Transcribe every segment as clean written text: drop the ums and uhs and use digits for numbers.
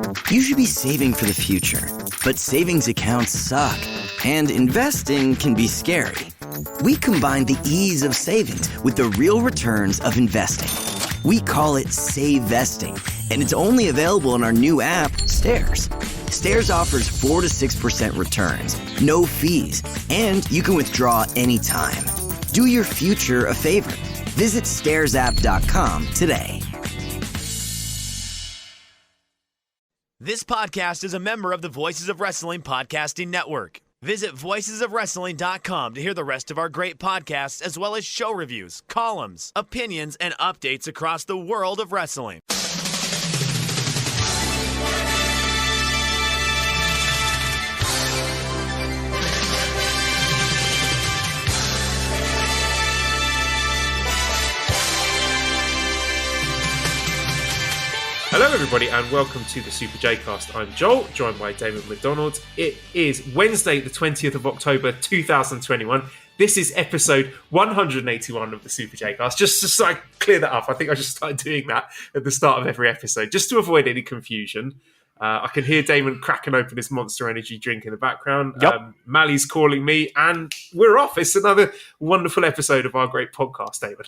You should be saving for the future, but savings accounts suck, and investing can be scary. We combine the ease of savings with the real returns of investing. We call it Save Vesting, and it's only available in our new app, Stairs. Stairs offers 4 to 6% returns, no fees, and you can withdraw anytime. Do your future a favor. Visit StairsApp.com today. This podcast is a member of the Voices of Wrestling Podcasting Network. Visit voicesofwrestling.com to hear the rest of our great podcasts, as well as show reviews, columns, opinions, and updates across the world of wrestling. Hello everybody and welcome to the Super J-Cast. I'm Joel, joined by Damon McDonald. It is Wednesday the 20th of October 2021. This is episode 181 of the Super J-Cast. Just to sort of clear that up, I think I just started doing that at the start of every episode, just to avoid any confusion. I can hear Damon cracking open his Monster Energy drink in the background. Yep. Mally's calling me and we're off. It's another wonderful episode of our great podcast, Damon.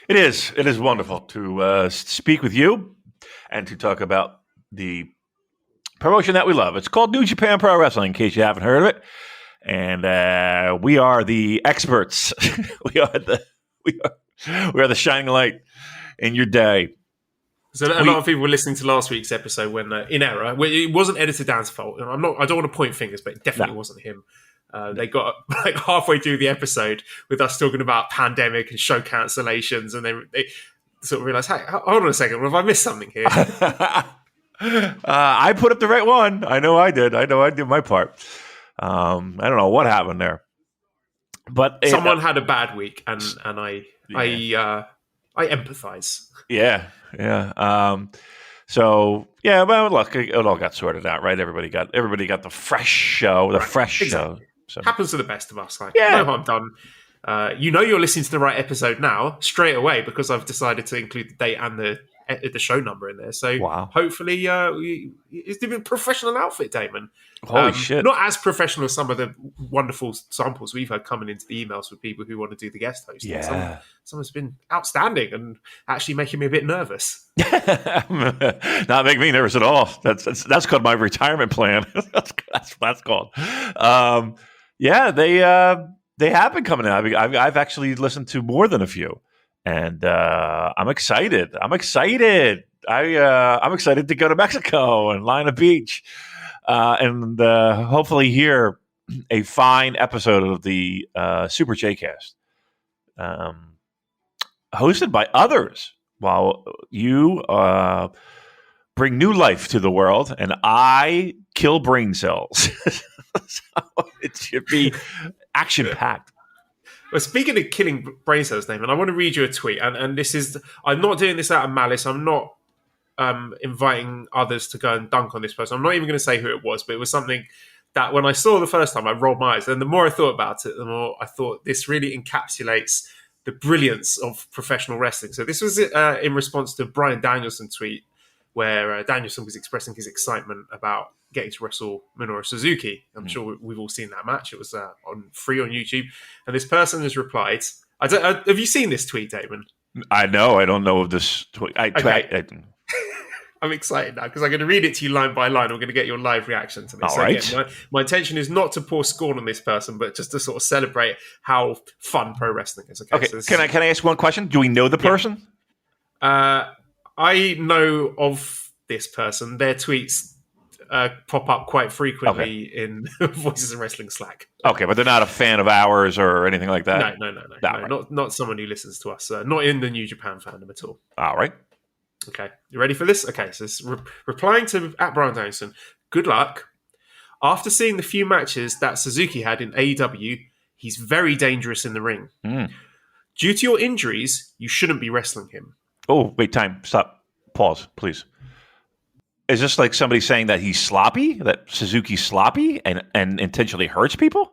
It is. It is wonderful to speak with you and to talk about the promotion that we love. It's called New Japan Pro Wrestling, in case you haven't heard of it. And we are the experts. we are the shining light in your day. So a lot of people were listening to last week's episode when, in error, it wasn't Editor Dan's fault. I don't want to point fingers, but it definitely wasn't him. They got like halfway through the episode with us talking about pandemic and show cancellations, and they sort of realised, hey, hold on a second, have I missed something here? I put up the right one. I know I did my part. I don't know what happened there, but someone had a bad week, and I empathise. Yeah. So yeah, well, look, it all got sorted out, right? Everybody got the fresh show, Exactly. show. So. Happens to the best of us. No harm done. You're listening to the right episode now straight away because I've decided to include the date and the show number in there. So hopefully it's a professional outfit, Damon. Holy shit. Not as professional as some of the wonderful samples we've had coming into the emails with people who want to do the guest hosting. Yeah. Someone's been outstanding and actually making me a bit nervous. Not making me nervous at all. That's called my retirement plan. that's called. They have been coming out. I've actually listened to more than a few, and I'm excited. I'm excited to go to Mexico and line a beach, and hopefully hear a fine episode of the Super J-Cast, hosted by others, while you bring new life to the world, and I kill brain cells. So it should be action-packed. Well, speaking of killing brain cells, Damon, I want to read you a tweet, and this is, I'm not doing this out of malice. I'm not inviting others to go and dunk on this person. I'm not even going to say who it was, but it was something that when I saw the first time, I rolled my eyes. And the more I thought about it, the more I thought this really encapsulates the brilliance of professional wrestling. So this was in response to a Bryan Danielson tweet where Danielson was expressing his excitement about getting to wrestle Minoru Suzuki. I'm sure we've all seen that match. It was free on YouTube. And this person has replied, have you seen this tweet, Damon? I know. I don't know of this tweet. I'm excited now because I'm going to read it to you line by line. I'm going to get your live reaction to this. All right. Again, my intention is not to pour scorn on this person, but just to sort of celebrate how fun pro wrestling is. Okay. So can I ask one question? Do we know the person? I know of this person. Their tweets pop up quite frequently in Voices of Wrestling Slack. Okay, but they're not a fan of ours or anything like that? No. Right. Not someone who listens to us. Not in the New Japan fandom at all. All right. Okay, you ready for this? Okay, so it's replying to Bryan Danielson. Good luck. After seeing the few matches that Suzuki had in AEW, he's very dangerous in the ring. Due to your injuries, you shouldn't be wrestling him. Oh, wait, time. Stop. Pause, please. Is this like somebody saying that he's sloppy, that Suzuki's sloppy and intentionally hurts people?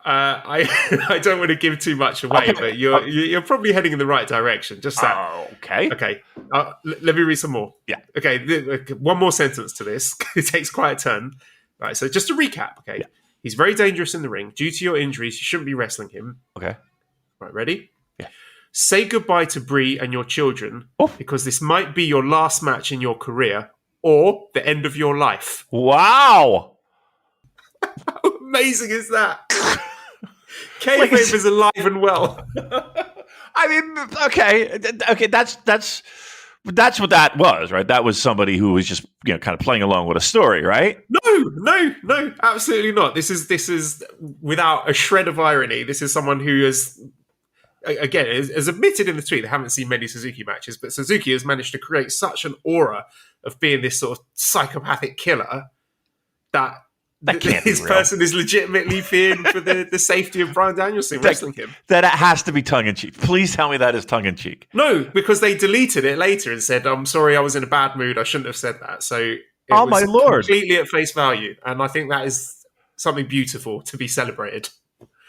I don't want to give too much away, but you're probably heading in the right direction. Just that. Okay. Okay. Let me read some more. Yeah. Okay. One more sentence to this. It takes quite a turn. Right. So just to recap. Okay. Yeah. He's very dangerous in the ring. Due to your injuries, you shouldn't be wrestling him. Okay. Right. Ready? Yeah. Say goodbye to Brie and your children because this might be your last match in your career or the end of your life. Wow. How amazing is that? Kayfabe is alive and well. I mean, okay. That's what that was, right? That was somebody who was just kind of playing along with a story, right? No, absolutely not. This is without a shred of irony. This is someone who has admitted in the tweet they haven't seen many Suzuki matches, but Suzuki has managed to create such an aura of being this sort of psychopathic killer that this person is legitimately fearing for the safety of Bryan Danielson wrestling him. That has to be tongue-in-cheek. Please tell me that is tongue-in-cheek. No, because they deleted it later and said, I'm sorry, I was in a bad mood. I shouldn't have said that. So it was my Lord. Completely at face value. And I think that is something beautiful to be celebrated.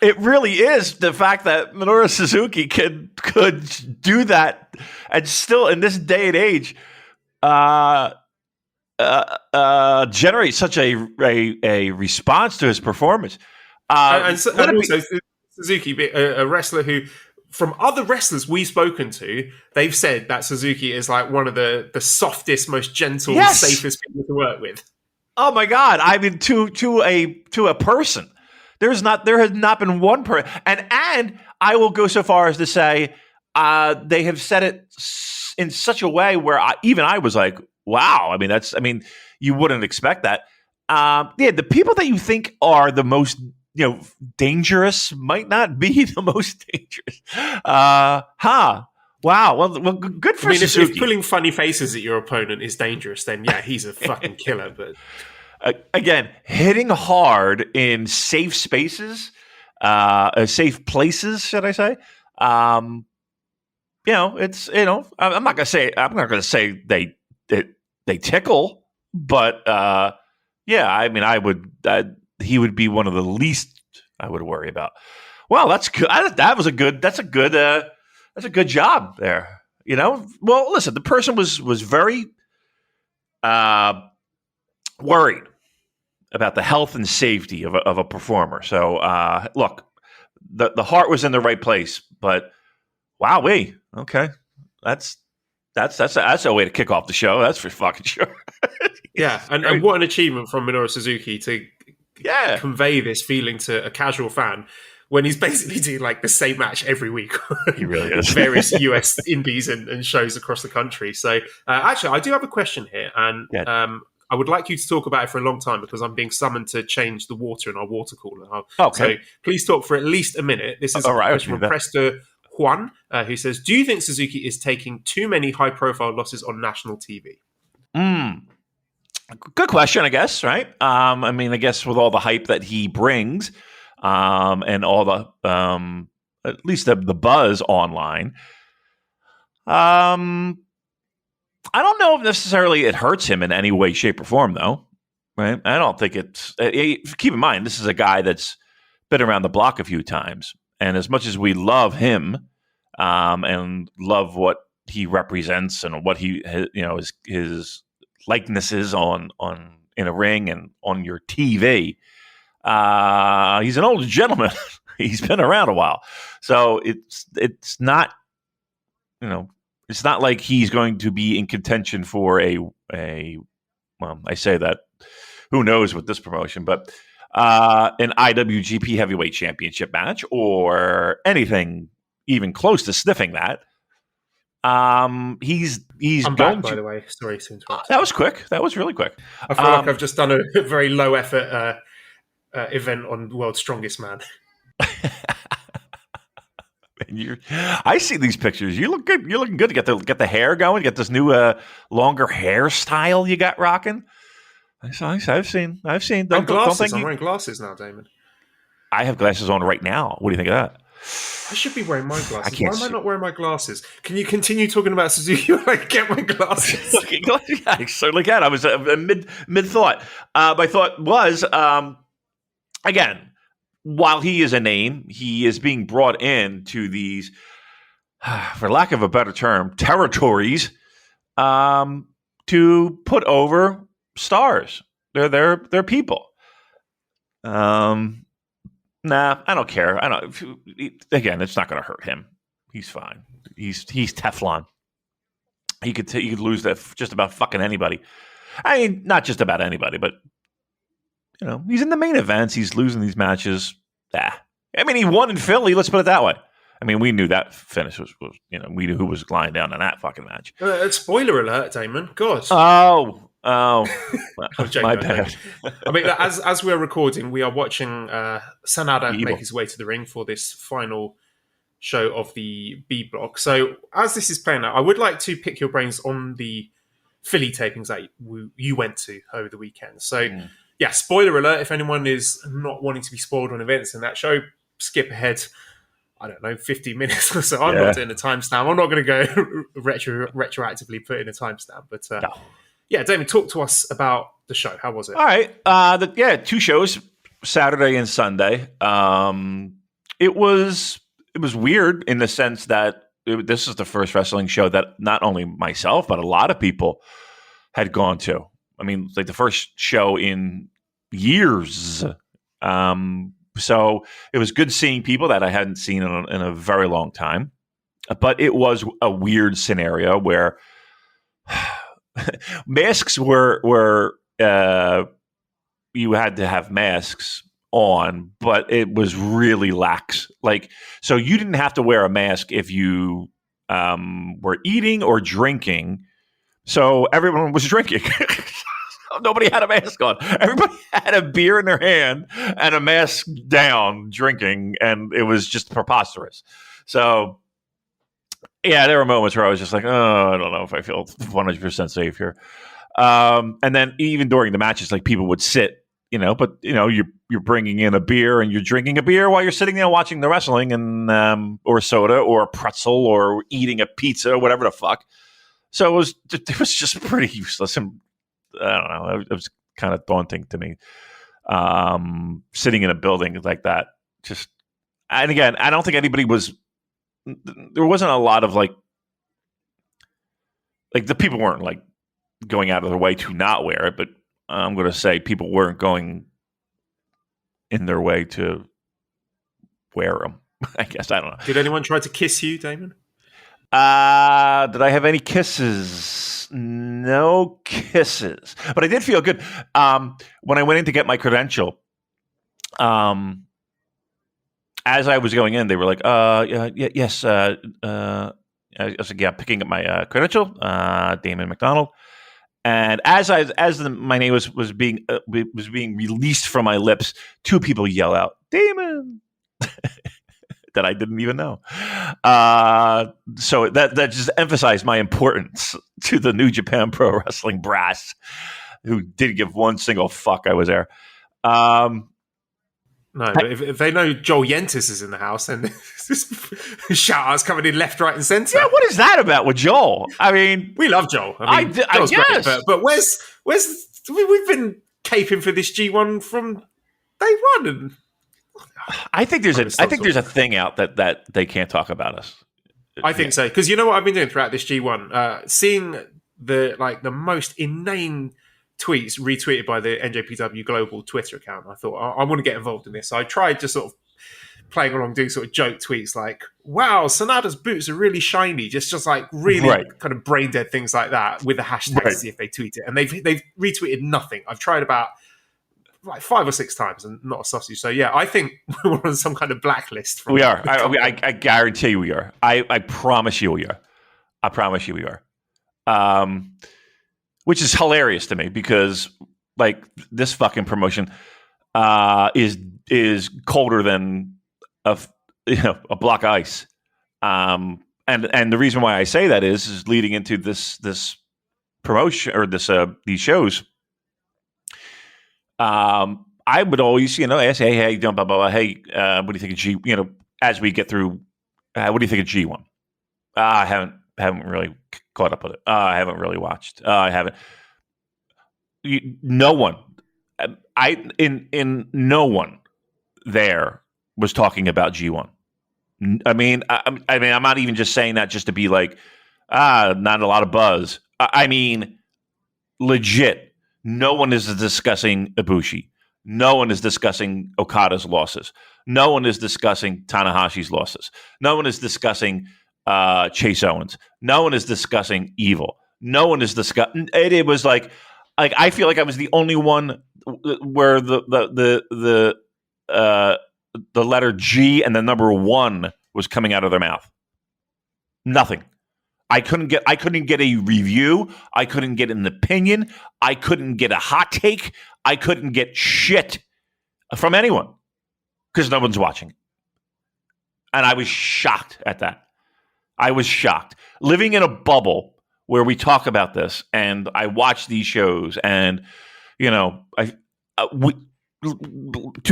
It really is the fact that Minoru Suzuki could do that and still, in this day and age, generate such a response to his performance. And also Suzuki, a wrestler who, from other wrestlers we've spoken to, they've said that Suzuki is like one of the softest, most gentle, safest people to work with. Oh my God! I mean, to a person, there has not been one person, and I will go so far as to say they have said it in such a way where I was like, wow. I mean, you wouldn't expect that. The people that you think are the most, dangerous might not be the most dangerous. Wow. Well, good for Suzuki. If pulling funny faces at your opponent is dangerous, then yeah, he's a fucking killer. But again, hitting hard in safe spaces, safe places, should I say? I'm not gonna say they tickle, but I would. He would be one of the least I would worry about. Well, that's good. That's a good job there. Well, listen, the person was very worried about the health and safety of a performer. So, look, the heart was in the right place, but wowee, okay, that's a way to kick off the show. That's for fucking sure. Yeah, and what an achievement from Minoru Suzuki to convey this feeling to a casual fan when he's basically doing like the same match every week. He really is. Various US indies and shows across the country. So actually, I do have a question here, and I would like you to talk about it for a long time because I'm being summoned to change the water in our water cooler. Okay. So please talk for at least a minute. This is a question from Prester Juan, who says, do you think Suzuki is taking too many high-profile losses on national TV? Good question, I guess, right? I guess with all the hype that he brings and all the, at least the buzz online, I don't know if necessarily it hurts him in any way, shape, or form, though, right? I don't think it's... keep in mind, this is a guy that's been around the block a few times. And as much as we love him and love what he represents and what he, his likenesses on in a ring and on your TV, he's an older gentleman. He's been around a while, so it's not it's not like he's going to be in contention for a well, I say that, who knows with this promotion, but an IWGP Heavyweight Championship match or anything even close to sniffing that. He's I'm going back, by the way. Sorry to interrupt. That was quick. That was really quick. I feel like I've just done a very low effort event on World's Strongest Man. I see these pictures. You look good. You're looking good to get the hair going. Get this new longer hairstyle you got rocking. I've seen. And glasses. I'm wearing glasses now, Damon. I have glasses on right now. What do you think of that? I should be wearing my glasses. Why am I not wearing my glasses? Can you continue talking about Suzuki while I get my glasses? Yeah, I certainly can. I was mid thought. My thought was again, while he is a name, he is being brought in to these, for lack of a better term, territories to put over stars. They're people. Nah, I don't care. I don't. Again, it's not going to hurt him. He's fine. He's Teflon. He could lose that just about fucking anybody. I mean, not just about anybody, but he's in the main events. He's losing these matches. I mean, he won in Philly. Let's put it that way. I mean, we knew that finish was we knew who was lying down in that fucking match. Spoiler alert, Damon. God. Oh, my bad. I mean, as we're recording, we are watching Sanada make his way to the ring for this final show of the B block. So as this is playing out, I would like to pick your brains on the Philly tapings that you went to over the weekend. So yeah, spoiler alert, if anyone is not wanting to be spoiled on events in that show, skip ahead, I don't know, 50 minutes or so. I'm not doing a timestamp. I'm not going to go retroactively put in a timestamp. But yeah, Damon, talk to us about the show. How was it? All right. 2 shows, Saturday and Sunday. It was weird in the sense that this is the first wrestling show that not only myself, but a lot of people had gone to. I mean, like the first show in years. So it was good seeing people that I hadn't seen in a very long time. But it was a weird scenario where masks were you had to have masks on, but it was really lax. Like, so you didn't have to wear a mask if you were eating or drinking. So everyone was drinking. Nobody had a mask on. Everybody had a beer in their hand and a mask down, drinking, and it was just preposterous. So, yeah, there were moments where I was just like, oh, I don't know if I feel 100% safe here. And then even during the matches, like people would sit, but you're bringing in a beer and you're drinking a beer while you're sitting there watching the wrestling, and or soda or a pretzel or eating a pizza or whatever the fuck. So it was just pretty useless, and I don't know. It was kind of daunting to me, sitting in a building like that. And again, I don't think anybody was. There wasn't a lot of like the people weren't like going out of their way to not wear it, but I'm going to say people weren't going in their way to wear them. I guess, I don't know. Did anyone try to kiss you, Damon? Did I have any kisses? No kisses, but I did feel good when I went in to get my credential. As I was going in, they were like, yes. I was like, yeah, picking up my credential, Damon McDonald. And as my name was being released from my lips, 2 people yell out, Damon, that I didn't even know. So that just emphasized my importance to the New Japan Pro Wrestling brass, who didn't give one single fuck I was there. No, but if they know Joel Yentis is in the house, and shout-outs coming in left, right, and centre. Yeah, what is that about with Joel? I mean, we love Joel. I guess. Great, but where's we've been caping for this G1 from day one, and I think there's a thing out that they can't talk about us. I think so, because you know what I've been doing throughout this G1, seeing the most inane tweets retweeted by the NJPW Global Twitter account. I thought, I want to get involved in this. So I tried just sort of playing along, doing sort of joke tweets like, wow, Sanada's boots are really shiny. Just like really kind of brain dead things like that with a hashtag to see if they tweet it. And they've retweeted nothing. I've tried about like 5 or 6 times and not a sausage. So yeah, I think we're on some kind of blacklist. We are. I guarantee you we are. I promise you we are. I promise you we are. Which is hilarious to me because like this fucking promotion is colder than a block of ice. And the reason why I say that is leading into this promotion or these shows. I would always ask, hey, blah blah blah. Hey, what do you think of G? As we get through, what do you think of G1? I haven't really caught up with it. I haven't really watched. I haven't. No one. In no one there was talking about G1. I mean, I'm not even just saying that just to be like, not a lot of buzz. I mean, legit, no one is discussing Ibushi. No one is discussing Okada's losses. No one is discussing Tanahashi's losses. No one is discussing Chase Owens. No one is discussing Evil. No one is discussing. It was like I feel like I was the only one where the letter G and the number 1 was coming out of their mouth. Nothing. I couldn't get a review. I couldn't get an opinion. I couldn't get a hot take. I couldn't get shit from anyone because no one's watching. And I was shocked at that. I was shocked. Living in a bubble where we talk about this and I watch these shows and, to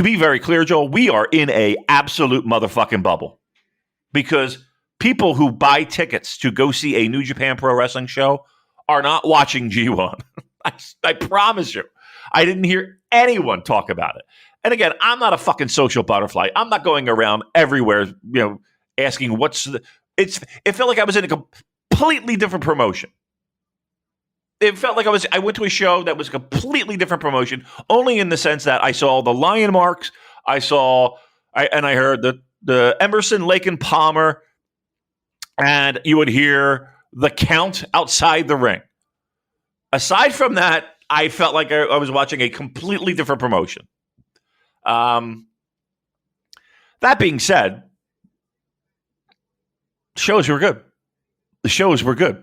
be very clear, Joel, we are in a absolute motherfucking bubble because people who buy tickets to go see a New Japan Pro Wrestling show are not watching G1. I promise you. I didn't hear anyone talk about it. And again, I'm not a fucking social butterfly. I'm not going around everywhere, asking it felt like I was in a completely different promotion. It felt like I went to a show that was a completely different promotion, only in the sense that I saw the lion marks, I heard the Emerson, Lake and Palmer, and you would hear the count outside the ring. Aside from that, I felt like I was watching a completely different promotion. That being said, shows were good. The shows were good.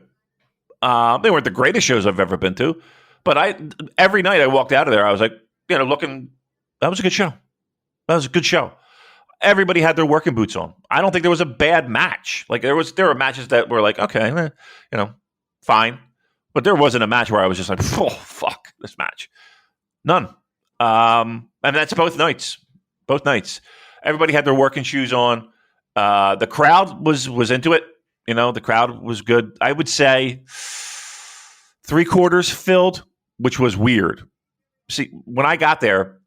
They weren't the greatest shows I've ever been to, but every night I walked out of there, I was like, looking, that was a good show. That was a good show. Everybody had their working boots on. I don't think there was a bad match. Like there were matches that were like, okay, fine. But there wasn't a match where I was just like, oh, fuck this match. None. And that's both nights. Both nights. Everybody had their working shoes on. The crowd was into it. The crowd was good. I would say 3/4 filled, which was weird. See, when I got there,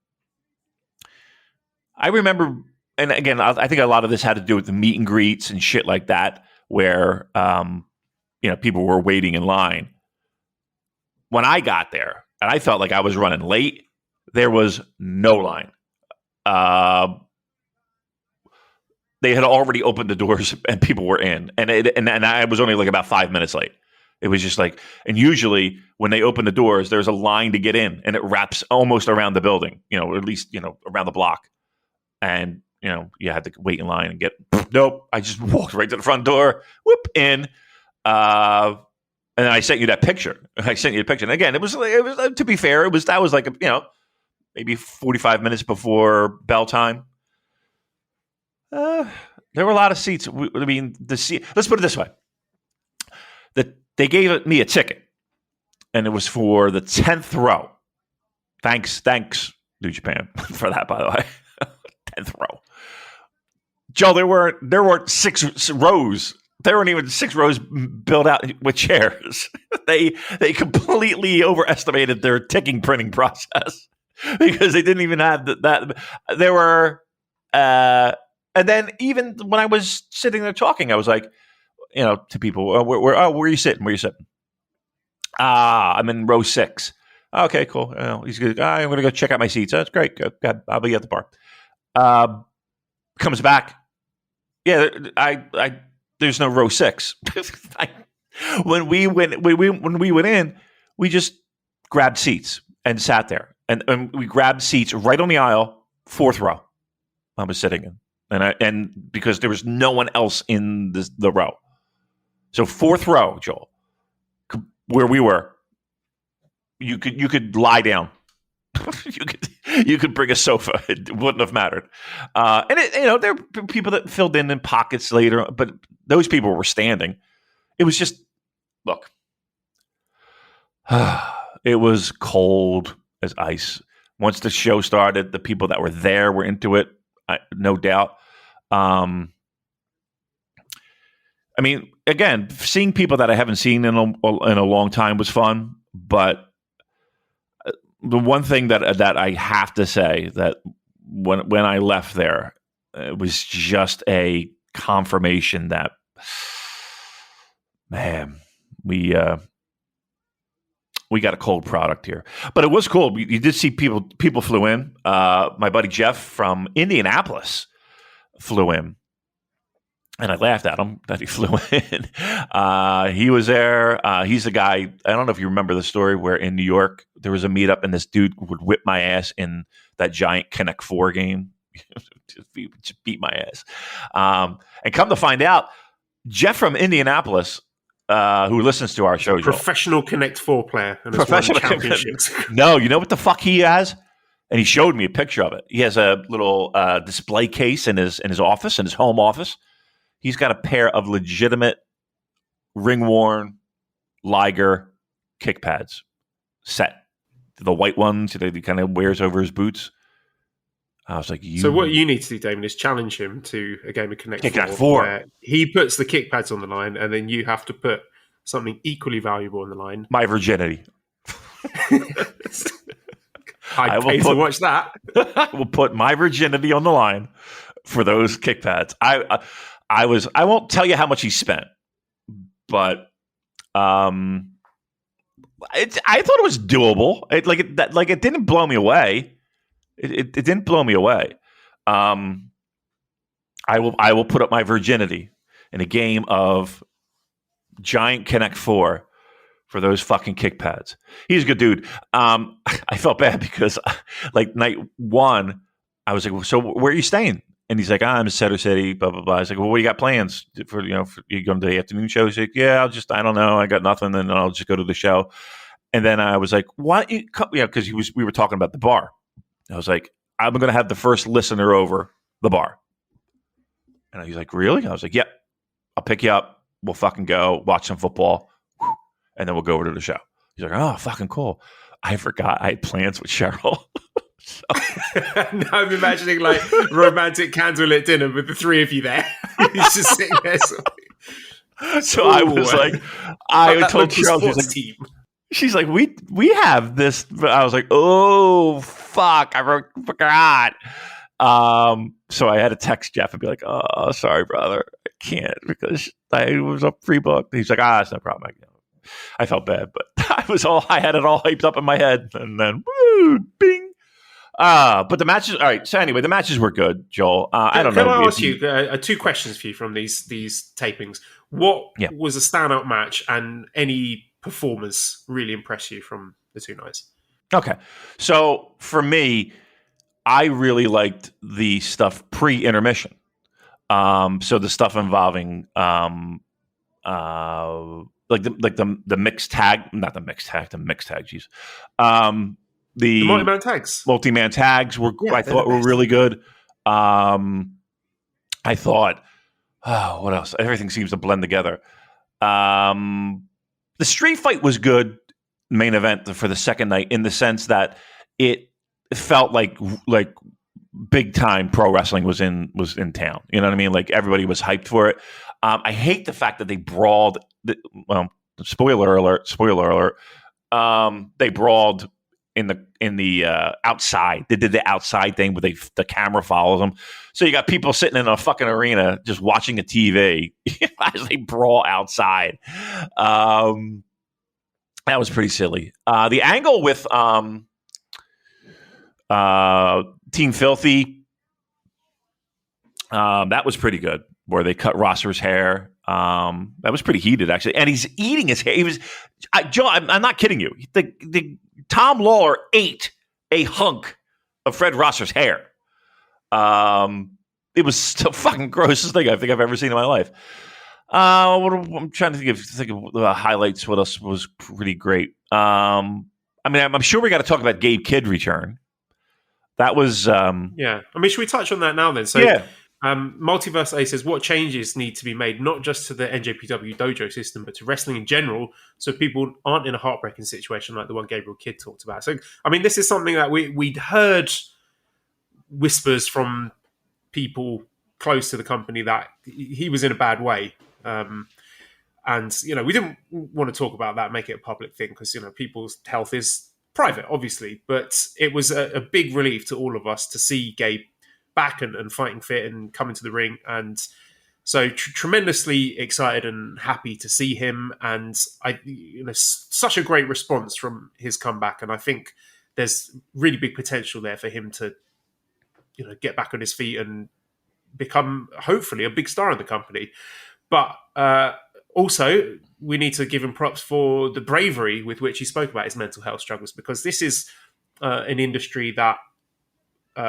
I remember, and again, I think a lot of this had to do with the meet and greets and shit like that, where people were waiting in line. When I got there, and I felt like I was running late, there was no line. They had already opened the doors and people were in, and I was only like about 5 minutes late. It was just like, and usually when they open the doors, there's a line to get in, and it wraps almost around the building, or at least around the block, and you had to wait in line and get. Nope, I just walked right to the front door, whoop in, and then I sent you that picture. And again, it was to be fair, that was like maybe 45 minutes before bell time. There were a lot of seats. The seat. Let's put it this way: they gave me a ticket, and it was for the 10th row. Thanks, New Japan, for that. By the way, 10th row. Joe, there weren't 6 rows. There weren't even 6 rows built out with chairs. They completely overestimated their ticking printing process because they didn't even have that. There were. And then even when I was sitting there talking, I was like, to people, where are you sitting? Where are you sitting? I'm in row 6. Okay, cool. He's good. I'm going to go check out my seats. That's great. Good. I'll be at the bar. Comes back. Yeah, there's no row 6. When we went in, we just grabbed seats and sat there, and we grabbed seats right on the aisle, 4th row. I was sitting in. And because there was no one else in the row, so 4th row, Joel, where we were, you could lie down, you could bring a sofa, it wouldn't have mattered. And there were people that filled in pockets later, but those people were standing. It was just look, it was cold as ice. Once the show started, the people that were there were into it. No doubt. Again, seeing people that I haven't seen in a long time was fun. But the one thing that I have to say that when I left there, it was just a confirmation that, man, we got a cold product here. But it was cool. You did see people flew in. My buddy Jeff from Indianapolis flew in. And I laughed at him that he flew in. He was there. He's the guy. I don't know if you remember the story where in New York there was a meetup and this dude would whip my ass in that giant Connect 4 game. just beat my ass. And come to find out, Jeff from Indianapolis, who listens to our show, professional Connect 4 player, and has won championships. No, you know what the fuck he has? And he showed me a picture of it. He has a little display case in his office, in his home office. He's got a pair of legitimate ring-worn Liger kick pads set. The white ones that he kind of wears over his boots. I was like, So what you need to do, Damon, is challenge him to a game of Connect 4 where he puts the kick pads on the line and then you have to put something equally valuable on the line. My virginity. I'd pay to watch that. I will put my virginity on the line for those kick pads. I won't tell you how much he spent, but I thought it was doable. It didn't blow me away. It didn't blow me away. I will put up my virginity in a game of giant Connect 4 for those fucking kick pads. He's a good dude. I felt bad because like night one, I was like, so where are you staying? And he's like, I'm in Center City, blah, blah, blah. I was like, well, what do you got plans for you going to the afternoon show? He's like, yeah, I don't know. I got nothing. And then I'll just go to the show. And then I was like, what? Yeah, because we were talking about the bar. I was like, I'm going to have the first listener over the bar. And he's like, really? I was like, yep. I'll pick you up. We'll fucking go watch some football. And then we'll go over to the show. He's like, oh, fucking cool. I forgot I had plans with Cheryl. Now I'm imagining like romantic candlelit dinner with the three of you there. He's just sitting there. So I was like, I told Cheryl, she's like, we have this. I was like, oh fuck, I forgot. So I had to text Jeff and be like, oh, sorry, brother, I can't because I was up pre-booked. He's like, that's no problem. I felt bad, but I had it all hyped up in my head, and then woo, bing. But the matches, all right. So anyway, the matches were good, Joel. I don't know. Can I ask you two questions for you from these tapings? What was a standout match, and any performers really impress you from the two nights? Okay, so for me, I really liked the stuff pre-intermission. So the stuff involving like the mixed tag, not the mixed tag, the mixed tag. Geez. The multi-man tags. Multi-man tags were, I thought, were really good. I thought, what else? Everything seems to blend together. The street fight was good, main event for the second night, in the sense that it felt like big time pro wrestling was in town. You know what I mean? Like everybody was hyped for it. I hate the fact that they brawled. Spoiler alert. They brawled in the outside. They did the outside thing where the camera follows them. So you got people sitting in a fucking arena just watching a TV as they brawl outside. That was pretty silly. The angle with Team Filthy, that was pretty good, where they cut Rosser's hair. That was pretty heated, actually. And he's eating his hair. Joe, I'm not kidding you. The Tom Lawler ate a hunk of Fred Rosser's hair. It was the fucking grossest thing I think I've ever seen in my life. I'm trying to think of the highlights. What else was pretty great? I mean, I'm sure we got to talk about Gabe Kidd return. That was yeah. I mean, should we touch on that now then? So yeah. Multiverse A says, what changes need to be made, not just to the NJPW dojo system, but to wrestling in general, so people aren't in a heartbreaking situation like the one Gabriel Kidd talked about. So, I mean, this is something that we'd heard whispers from people close to the company that he was in a bad way. And, we didn't want to talk about that, make it a public thing, because, people's health is private, obviously, but it was a big relief to all of us to see Gabe back and fighting fit and coming to the ring. And so tremendously excited and happy to see him. And such a great response from his comeback. And I think there's really big potential there for him to, get back on his feet and become hopefully a big star in the company. But also, we need to give him props for the bravery with which he spoke about his mental health struggles, because this is an industry that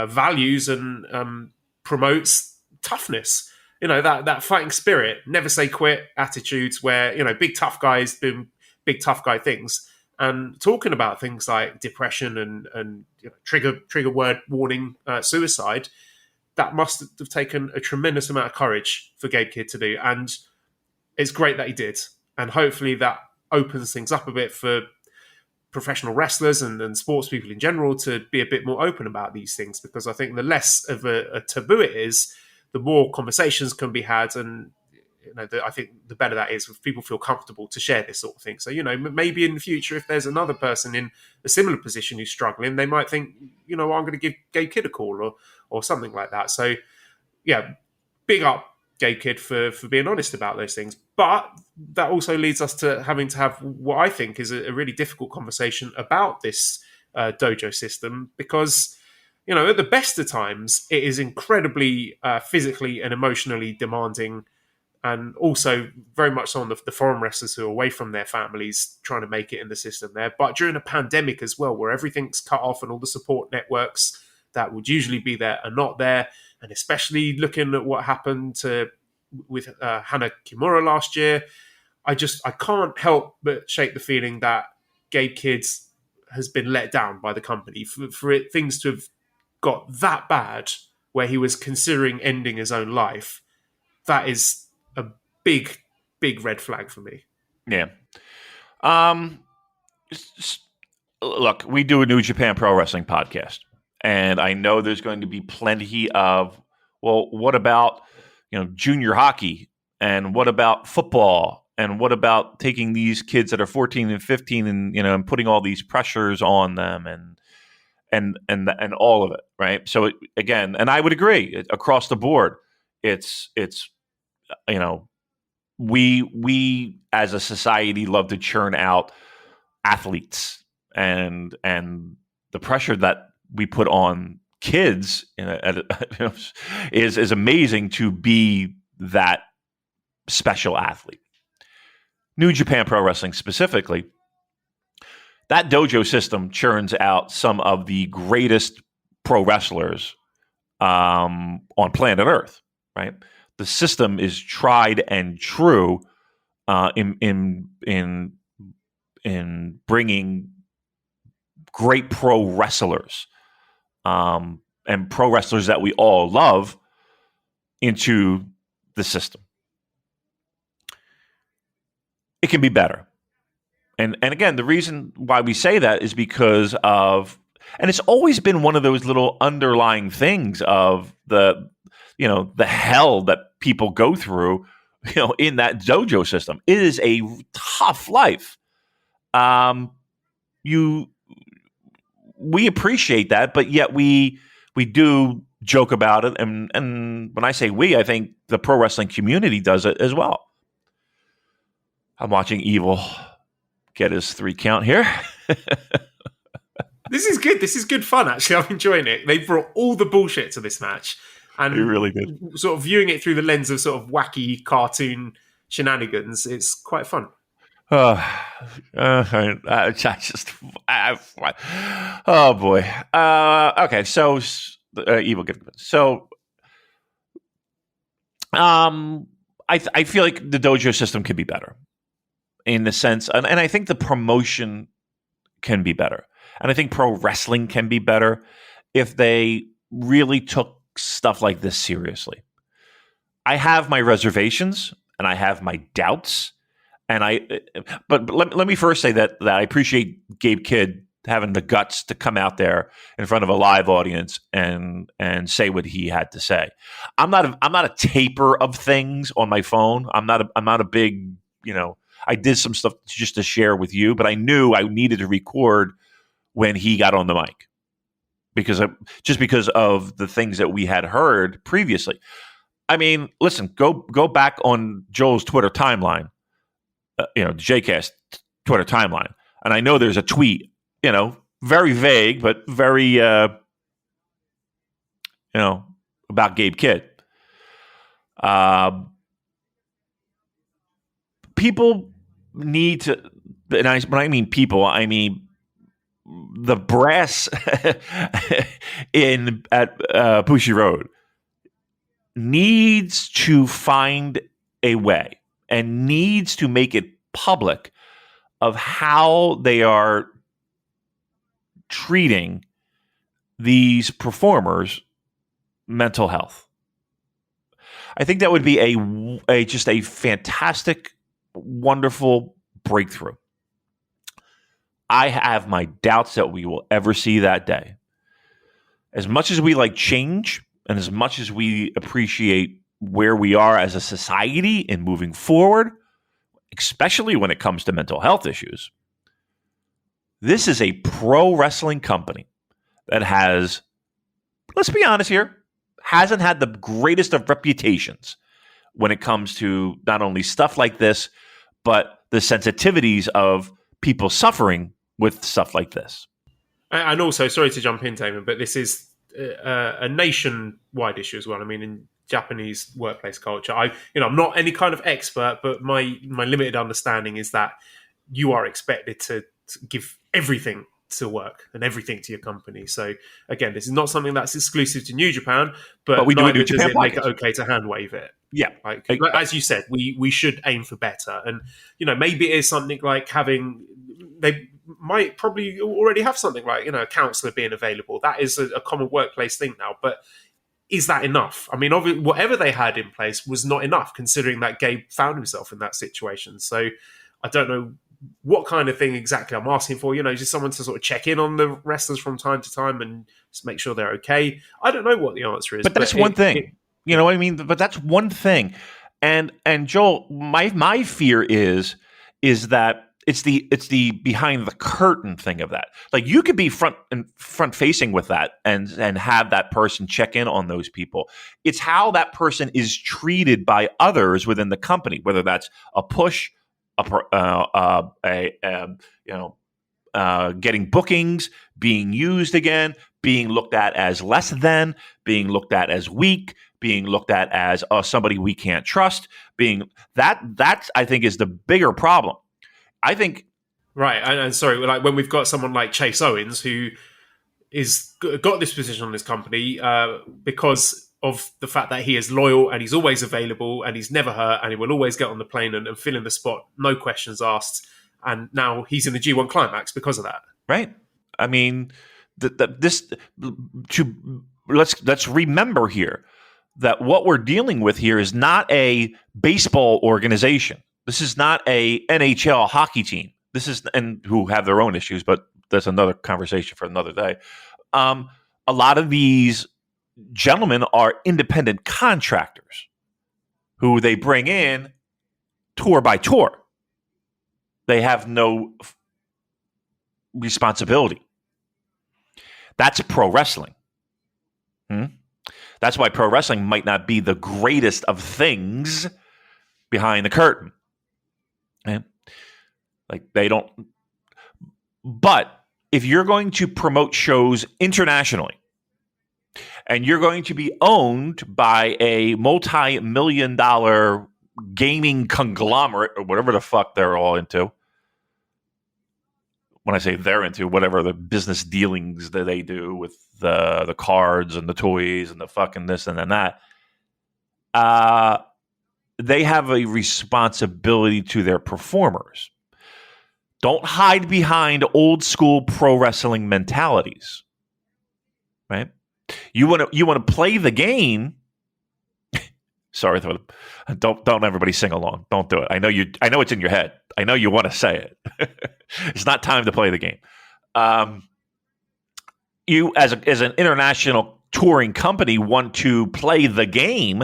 values and promotes toughness. That fighting spirit, never say quit attitudes where, big tough guys doing big tough guy things and talking about things like depression and trigger word warning, suicide. That must have taken a tremendous amount of courage for Gabe Kidd to do. And it's great that he did. And hopefully that opens things up a bit for professional wrestlers and sports people in general to be a bit more open about these things, because I think the less of a taboo it is, the more conversations can be had. And I think the better that is if people feel comfortable to share this sort of thing. So, maybe in the future, if there's another person in a similar position who's struggling, they might think, I'm going to give Gabe Kidd a call or something like that. So, yeah, big up Gabe Kidd for being honest about those things. But that also leads us to having to have what I think is a really difficult conversation about this dojo system, because, at the best of times, it is incredibly physically and emotionally demanding, and also very much on the foreign wrestlers who are away from their families trying to make it in the system there. But during a pandemic as well, where everything's cut off and all the support networks that would usually be there are not there, and especially looking at what happened with Hana Kimura last year, I can't help but shake the feeling that Gabe Kidd has been let down by the company for things to have got that bad, where he was considering ending his own life. That is a big, big red flag for me. Yeah. Look, we do a New Japan Pro Wrestling podcast, and I know there's going to be plenty of, well, what about, junior hockey, and what about football, and what about taking these kids that are 14 and 15 and, and putting all these pressures on them and all of it, right? So again, and I would agree across the board, it's we as a society love to churn out athletes, and the pressure that we put on kids is amazing to be that special athlete. New Japan Pro Wrestling specifically, that dojo system churns out some of the greatest pro wrestlers on planet Earth, right? The system is tried and true in bringing great pro wrestlers and pro wrestlers that we all love into the system. It can be better. And again, the reason why we say that is because of, and it's always been one of those little underlying things of the hell that people go through, in that dojo system. It is a tough life. We appreciate that, but yet we do joke about it. And when I say we, I think the pro wrestling community does it as well. I'm watching Evil get his 3 count here. This is good. This is good fun, actually. I'm enjoying it. They brought all the bullshit to this match. And he really did. Sort of viewing it through the lens of sort of wacky cartoon shenanigans, it's quite fun. Oh boy. Okay, so Evil get. So I feel like the dojo system could be better in the sense, and I think the promotion can be better. And I think pro wrestling can be better if they really took stuff like this seriously. I have my reservations and I have my doubts, but let me first say that I appreciate Gabe Kidd having the guts to come out there in front of a live audience and say what he had to say. I'm not a taper of things on my phone. I'm not a big, I did some stuff just to share with you, but I knew I needed to record when he got on the mic because of the things that we had heard previously. I mean, listen, go back on Joel's Twitter timeline, JCast Twitter timeline, and I know there's a tweet, very vague but very, about Gabe Kidd. People need to, and when I mean people, I mean the brass at Bushi Road needs to find a way and needs to make it public of how they are treating these performers' mental health. I think that would be just a fantastic, wonderful breakthrough. I have my doubts that we will ever see that day. As much as we like change and as much as we appreciate where we are as a society in moving forward, especially when it comes to mental health issues, this is a pro wrestling company that has, let's be honest here, hasn't had the greatest of reputations when it comes to not only stuff like this, but the sensitivities of people suffering with stuff like this. And also, sorry to jump in, Damon, but this is a nationwide issue as well. I mean, in Japanese workplace culture, I'm not any kind of expert, but my limited understanding is that you are expected to give everything to work and everything to your company. So again, this is not something that's exclusive to New Japan, but we do neither New Japan does it make it okay to hand wave it. Yeah, as you said, we should aim for better, and maybe it is something like they might probably already have something like a counselor being available. That is a common workplace thing now, but is that enough? I mean, obviously, whatever they had in place was not enough, considering that Gabe found himself in that situation. So I don't know what kind of thing exactly I'm asking for. Just someone to sort of check in on the wrestlers from time to time and just make sure they're okay. I don't know what the answer is, but that's one thing. You know what I mean? But that's one thing. And Joel, my fear is that it's the behind the curtain thing of that. Like, you could be front facing with that and have that person check in on those people. It's how that person is treated by others within the company, whether that's a push, getting bookings, being used again, being looked at as less than, being looked at as weak, being looked at as somebody we can't trust. That's I think is the bigger problem. I think, right, and sorry, like when we've got someone like Chase Owens who is got this position on this company because of the fact that he is loyal and he's always available and he's never hurt and he will always get on the plane and fill in the spot, no questions asked. And now he's in the G1 Climax because of that. Right. I mean, let's remember here that what we're dealing with here is not a baseball organization. This is not a NHL hockey team. This is, and who have their own issues, but that's another conversation for another day. A lot of these gentlemen are independent contractors who they bring in tour by tour. They have no responsibility. That's pro wrestling. That's why pro wrestling might not be the greatest of things behind the curtain. Okay? Like, they don't. But if you're going to promote shows internationally and you're going to be owned by a multi-million-dollar gaming conglomerate or whatever the fuck they're all into, when I say they're into, whatever the business dealings that they do with the cards and the toys and the fucking this and then that, they have a responsibility to their performers. Don't hide behind old school pro wrestling mentalities, right? You want to play the game. Sorry, don't everybody sing along. Don't do it. I know it's in your head. I know you want to say it. It's not time to play the game. You as an international touring company want to play the game,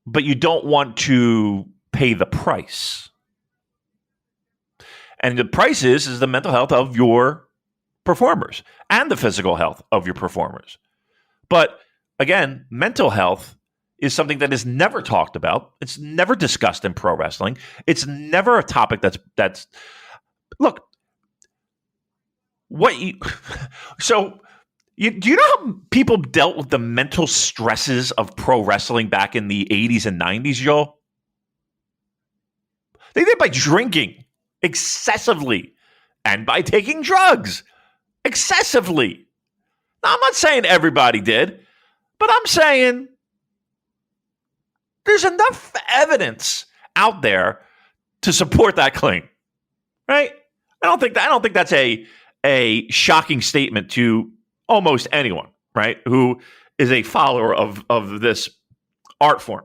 but you don't want to pay the price. And the price is the mental health of your performers and the physical health of your performers. But again, mental health is something that is never talked about. It's never discussed in pro wrestling. It's never a topic that's look, what you so do you know how people dealt with the mental stresses of pro wrestling back in the 80s and 90s, Joel? They did by drinking excessively and by taking drugs excessively. Now, I'm not saying everybody did, but I'm saying there's enough evidence out there to support that claim, right? I don't think that's a shocking statement to almost anyone, right, who is a follower of this art form.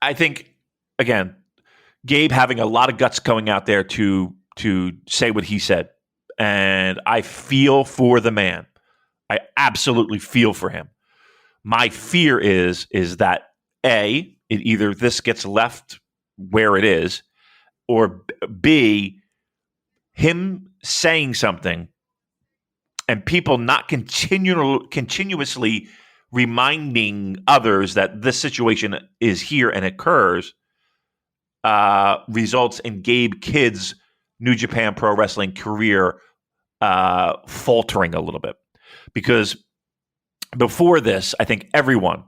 I think, again, Gabe having a lot of guts going out there to say what he said, and I feel for the man. I absolutely feel for him. My fear is that A, either this gets left where it is, or B, him saying something and people not continuously reminding others that this situation is here and occurs results in Gabe Kidd's New Japan Pro Wrestling career faltering a little bit. Because before this, I think everyone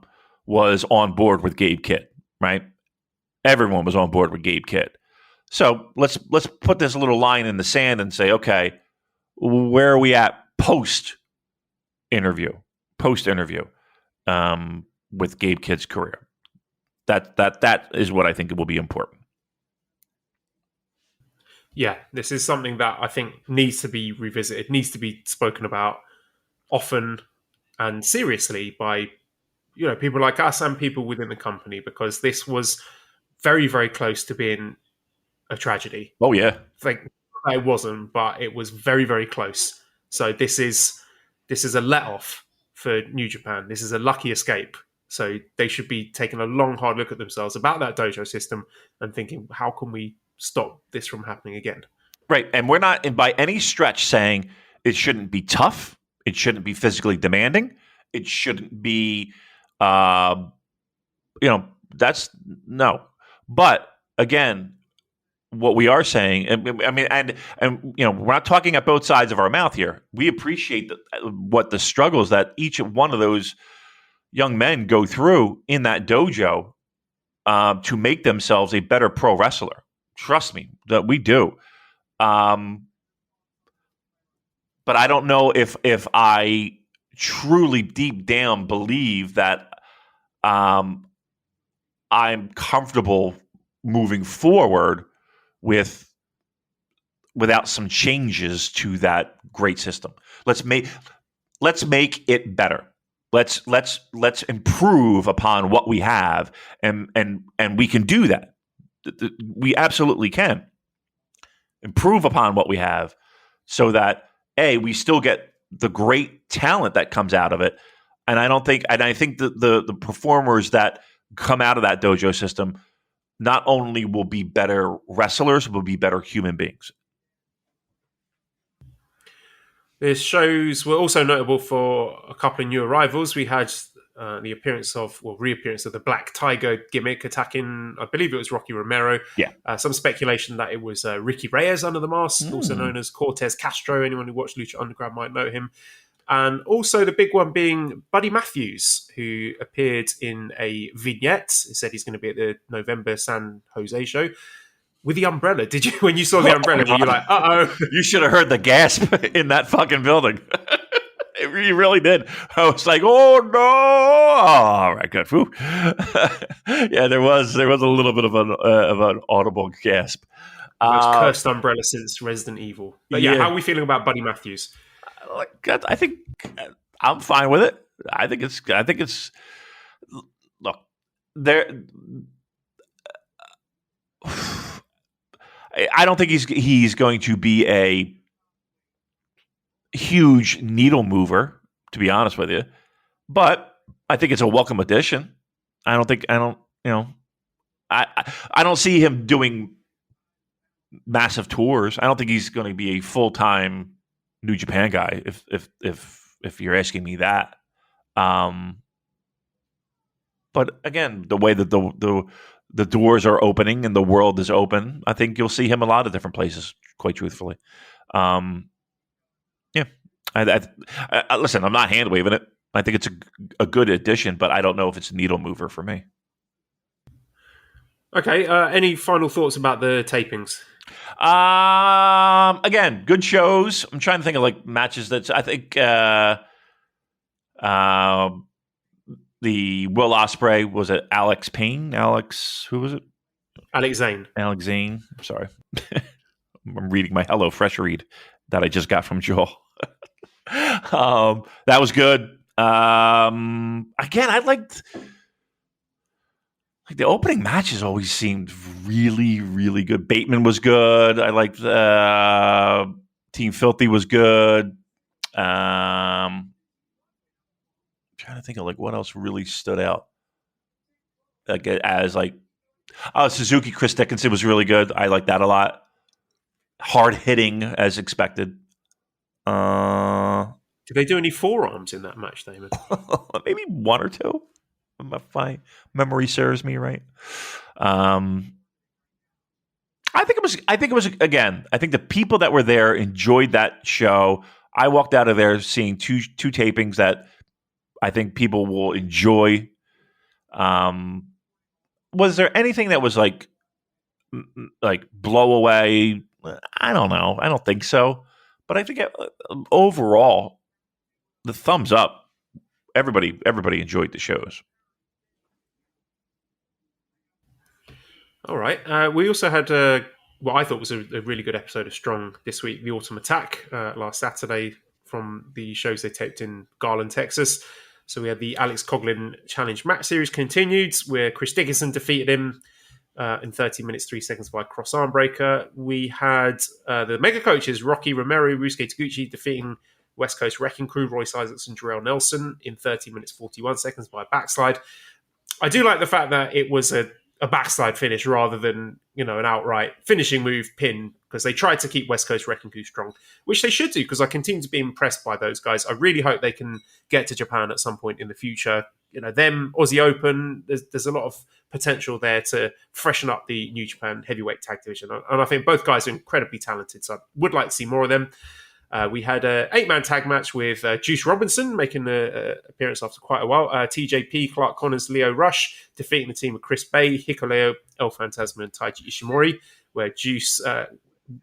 was on board with Gabe Kidd, right? Everyone was on board with Gabe Kidd. So let's put this little line in the sand and say, okay, where are we at post interview with Gabe Kidd's career? That is what I think will be important. Yeah, this is something that I think needs to be revisited, needs to be spoken about often and seriously by people like us and people within the company, because this was very, very close to being a tragedy. Oh yeah, Like, it wasn't, but it was very, very close. So this is a let off for New Japan. This is a lucky escape. So they should be taking a long, hard look at themselves about that dojo system and thinking, how can we stop this from happening again? Right. And we're not by any stretch saying it shouldn't be tough. It shouldn't be physically demanding. It shouldn't be, that's no. But again, what we are saying, and we're not talking at both sides of our mouth here. We appreciate what the struggles that each one of those young men go through in that dojo to make themselves a better pro wrestler. Trust me, that we do. But I don't know if I truly deep down believe that I'm comfortable moving forward without some changes to that great system. Let's make it better. Let's improve upon what we have, and we can do that. We absolutely can improve upon what we have, so that we still get the great talent that comes out of it. And I think that the performers that come out of that dojo system not only will be better wrestlers, will be better human beings. The shows were also notable for a couple of new arrivals. We had the reappearance of the Black Tiger gimmick attacking, I believe it was Rocky Romero. Yeah. Some speculation that it was Ricky Reyes under the mask, also known as Cortez Castro. Anyone who watched Lucha Underground might know him. And also the big one being Buddy Matthews, who appeared in a vignette. He said he's going to be at the November San Jose show with the umbrella. Did you, when you saw the umbrella, were you like, uh-oh? You should have heard the gasp in that fucking building. You really did. I was like, oh no! All right, good. Whew. Yeah, there was a little bit of an audible gasp. Most cursed umbrella since Resident Evil. But yeah, how are we feeling about Buddy Matthews? I think I'm fine with it. I think it's look there. I don't think he's going to be a huge needle mover, to be honest with you. But I think it's a welcome addition. I don't see him doing massive tours. I don't think he's going to be a full-time New Japan guy. If you're asking me that, but again, the way that the doors are opening and the world is open, I think you'll see him a lot of different places. Quite truthfully, yeah. Listen, I'm not hand waving it. I think it's a good addition, but I don't know if it's a needle mover for me. Okay. Any final thoughts about the tapings? Again, good shows. I'm trying to think of like matches that I think the Will Ospreay, was it Alex Payne? Alex, who was it? Alex Zane. Alex Zane. I'm sorry. I'm reading my Hello Fresh read that I just got from Joel. That was good. Again, I liked the opening matches always seemed really, really good. Bateman was good. I liked Team Filthy was good. Trying to think of like what else really stood out. Like as like Suzuki Chris Dickinson was really good. I like that a lot. Hard hitting as expected. Did they do any forearms in that match, Damon? Maybe one or two, if my memory serves me right. I think it was again. I think the people that were there enjoyed that show. I walked out of there seeing two tapings that I think people will enjoy. Was there anything that was like blow away? I don't know. I don't think so. But I think overall, the thumbs up. Everybody enjoyed the shows. All right. We also had what I thought was a really good episode of Strong this week, the Autumn Attack, last Saturday from the shows they taped in Garland, Texas. So we had the Alex Coughlin Challenge match series continued, where Chris Dickinson defeated him in 30 minutes, 3 seconds by cross arm breaker. We had the mega coaches, Rocky Romero, Ryusuke Taguchi, defeating West Coast Wrecking Crew, Royce Isaacs and Jarrell Nelson in 30 minutes, 41 seconds by backslide. I do like the fact that it was a backslide finish rather than, an outright finishing move pin, because they tried to keep West Coast Wrecking Crew strong, which they should do, because I continue to be impressed by those guys. I really hope they can get to Japan at some point in the future. Them, Aussie Open, there's a lot of potential there to freshen up the New Japan heavyweight tag division. And I think both guys are incredibly talented, so I would like to see more of them. We had an 8-man tag match with Juice Robinson making an appearance after quite a while. TJP, Clark Connors, Leo Rush defeating the team of Chris Bay, Hikuleo, El Phantasma, and Taiji Ishimori, where Juice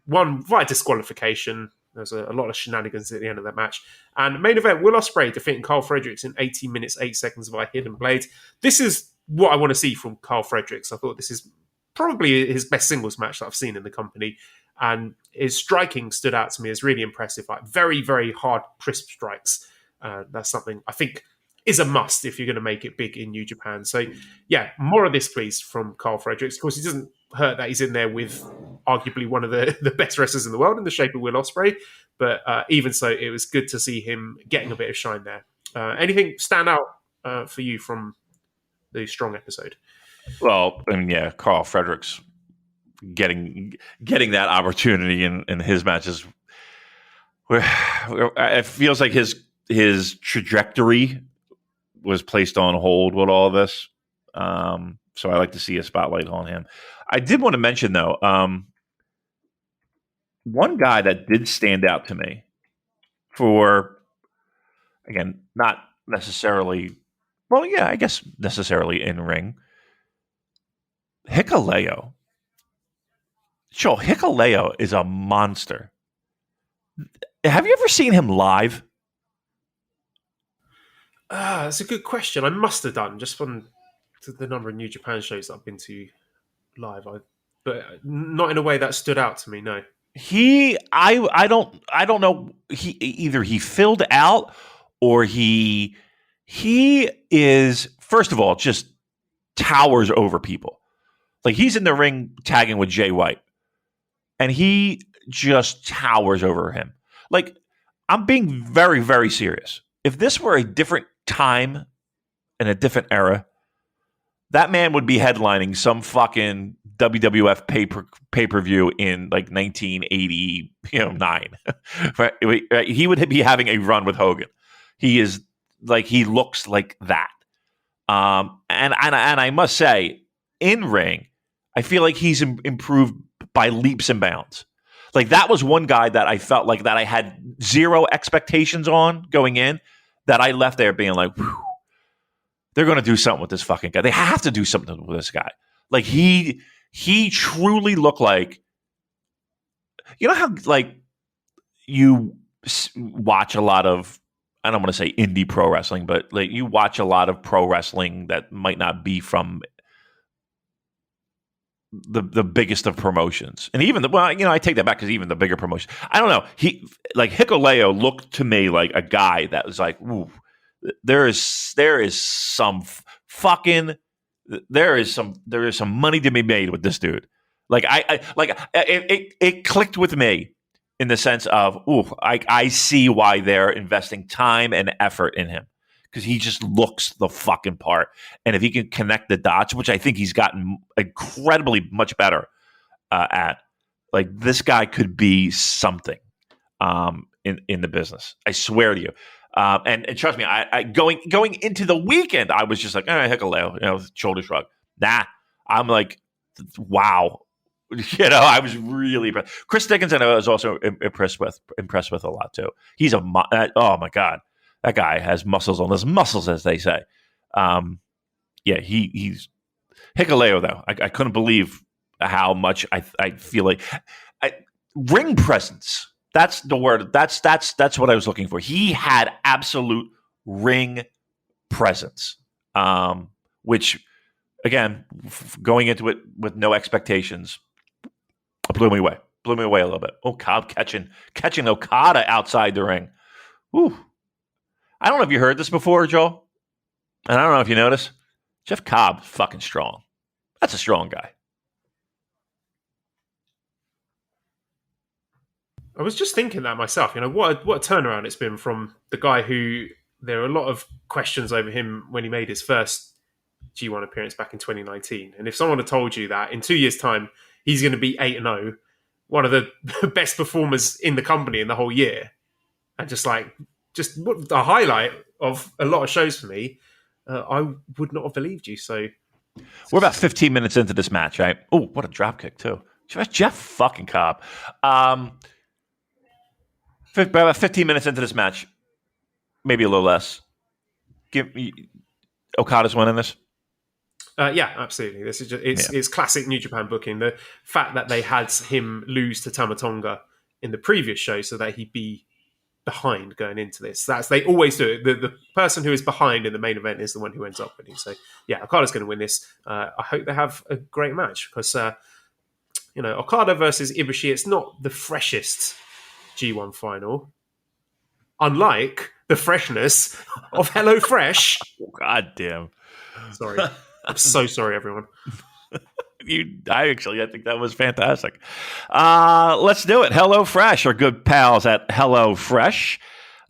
won via disqualification. There's a lot of shenanigans at the end of that match. And main event, Will Ospreay defeating Carl Fredericks in 18 minutes, 8 seconds via Hidden Blade. This is what I want to see from Carl Fredericks. I thought this is probably his best singles match that I've seen in the company. And his striking stood out to me as really impressive. Like very, very hard, crisp strikes. That's something I think is a must if you're going to make it big in New Japan. So, yeah, more of this, please, from Carl Fredericks. Of course, it doesn't hurt that he's in there with arguably one of the best wrestlers in the world in the shape of Will Ospreay. But even so, it was good to see him getting a bit of shine there. Anything stand out for you from the Strong episode? Well, Carl Fredericks getting that opportunity in his matches, where it feels like his trajectory was placed on hold with all of this. So I like to see a spotlight on him. I did want to mention, though, one guy that did stand out to me for, again, not necessarily, well, yeah, I guess necessarily in ring, Hikuleo. Joel, Hikuleo is a monster. Have you ever seen him live? That's a good question. I must have done, just from the number of New Japan shows that I've been to live. But not in a way that stood out to me, no. I don't know. Either he filled out or he is, first of all, just towers over people. Like, he's in the ring tagging with Jay White, and he just towers over him. Like, I'm being very, very serious. If this were a different time and a different era, that man would be headlining some fucking WWF pay-per-view in like 1989. Right? He would be having a run with Hogan. He looks like that. And I must say, in ring, I feel like he's improved by leaps and bounds. Like that was one guy that I felt like that I had zero expectations on going in, that I left there being like, whew, they're going to do something with this fucking guy. They have to do something with this guy. Like he truly looked like, you know how like you watch a lot of, I don't want to say indie pro wrestling, but like you watch a lot of pro wrestling that might not be from the biggest of promotions. And even I take that back, because even the bigger promotion, I don't know. He like Hikuleo looked to me like a guy that was like, ooh, there is some money to be made with this dude. Like it clicked with me in the sense of, ooh, I see why they're investing time and effort in him, because he just looks the fucking part. And if he can connect the dots, which I think he's gotten incredibly much better at, like this guy could be something in the business. I swear to you. And trust me, I going into the weekend, I was just like, Hikuleo, shoulder shrug. Nah, I'm like, wow. I was really impressed. Chris Dickinson, I was also impressed with a lot too. He's oh my God. That guy has muscles on his muscles, as they say. He's Hikuleo, though. I couldn't believe how much I feel like ring presence. That's the word. That's what I was looking for. He had absolute ring presence, which, again, going into it with no expectations, blew me away. Blew me away a little bit. Oh, Cobb catching Okada outside the ring. Whew. I don't know if you heard this before, Joel, and I don't know if you noticed. Jeff Cobb, fucking strong. That's a strong guy. I was just thinking that myself. What a turnaround it's been from the guy who there are a lot of questions over him when he made his first G1 appearance back in 2019. And if someone had told you that in 2 years' time he's going to be 8-0, one of the best performers in the company in the whole year, and just what the highlight of a lot of shows for me, I would not have believed you. So we're about 15 minutes into this match, right? Oh, what a drop kick too. Jeff fucking Cobb. About 15 minutes into this match, maybe a little less. Give me Okada's winning this. Yeah, absolutely. This is it's classic New Japan booking. The fact that they had him lose to Tama Tonga in the previous show so that he'd be behind going into this. They always do it. The person who is behind in the main event is the one who ends up winning. So yeah, Okada's going to win this. I hope they have a great match, because Okada versus Ibushi, it's not the freshest G1 final, unlike the freshness of Hello Fresh. God damn. Sorry. I'm so sorry, everyone. I think that was fantastic. Let's do it. Hello Fresh, our good pals at Hello Fresh.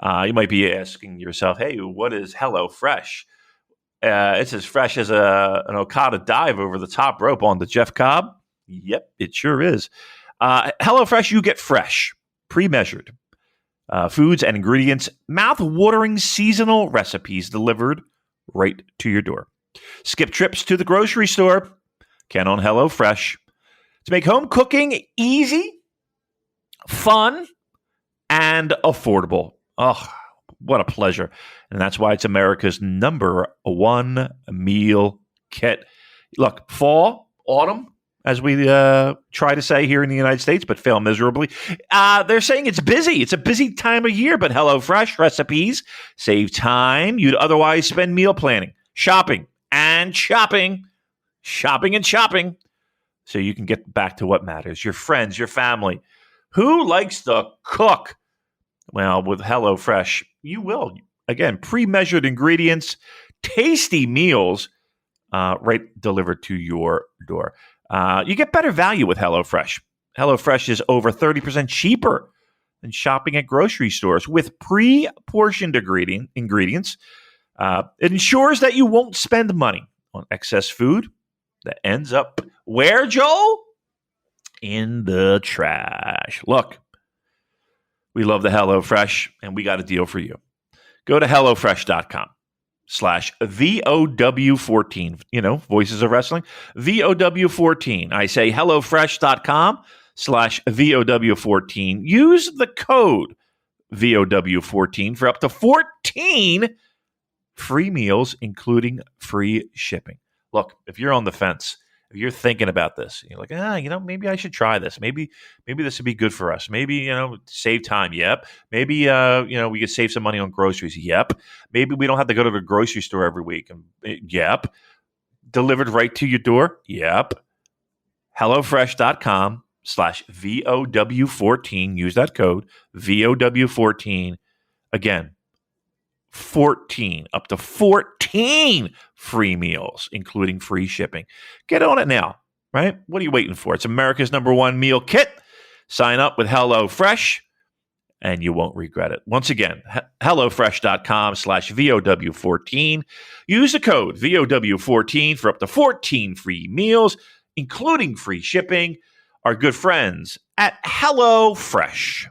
You might be asking yourself, hey, what is Hello Fresh? It's as fresh as an Okada dive over the top rope onto Jeff Cobb. Yep, it sure is. Hello Fresh, you get fresh, pre-measured foods and ingredients, mouth-watering seasonal recipes delivered right to your door. Skip trips to the grocery store. Count on HelloFresh to make home cooking easy, fun, and affordable. Oh, what a pleasure. And that's why it's America's #1 meal kit. Look, fall, autumn, as we try to say here in the United States, but fail miserably. They're saying it's busy. It's a busy time of year, but HelloFresh recipes save time you'd otherwise spend meal planning, shopping, and shopping, so you can get back to what matters, your friends, your family. Who likes to cook? Well, with HelloFresh, you will. Again, pre-measured ingredients, tasty meals, right delivered to your door. You get better value with HelloFresh. HelloFresh is over 30% cheaper than shopping at grocery stores with pre-portioned ingredients. It ensures that you won't spend money on excess food that ends up where, Joel? In the trash. Look, we love the HelloFresh, and we got a deal for you. Go to HelloFresh.com/VOW14. Voices of Wrestling. VOW14. I say HelloFresh.com/VOW14. Use the code VOW14 for up to 14 free meals, including free shipping. Look, if you're on the fence, if you're thinking about this, you're like, maybe I should try this. Maybe this would be good for us. Maybe, save time. Yep. Maybe, we could save some money on groceries. Yep. Maybe we don't have to go to the grocery store every week. Yep. Delivered right to your door. Yep. HelloFresh.com/VOW14. Use that code VOW14. Again, 14, up to 14 free meals, including free shipping. Get on it now, right? What are you waiting for? It's America's #1 meal kit. Sign up with HelloFresh, and you won't regret it. Once again, HelloFresh.com/VOW14. Use the code VOW14 for up to 14 free meals, including free shipping. Our good friends at HelloFresh.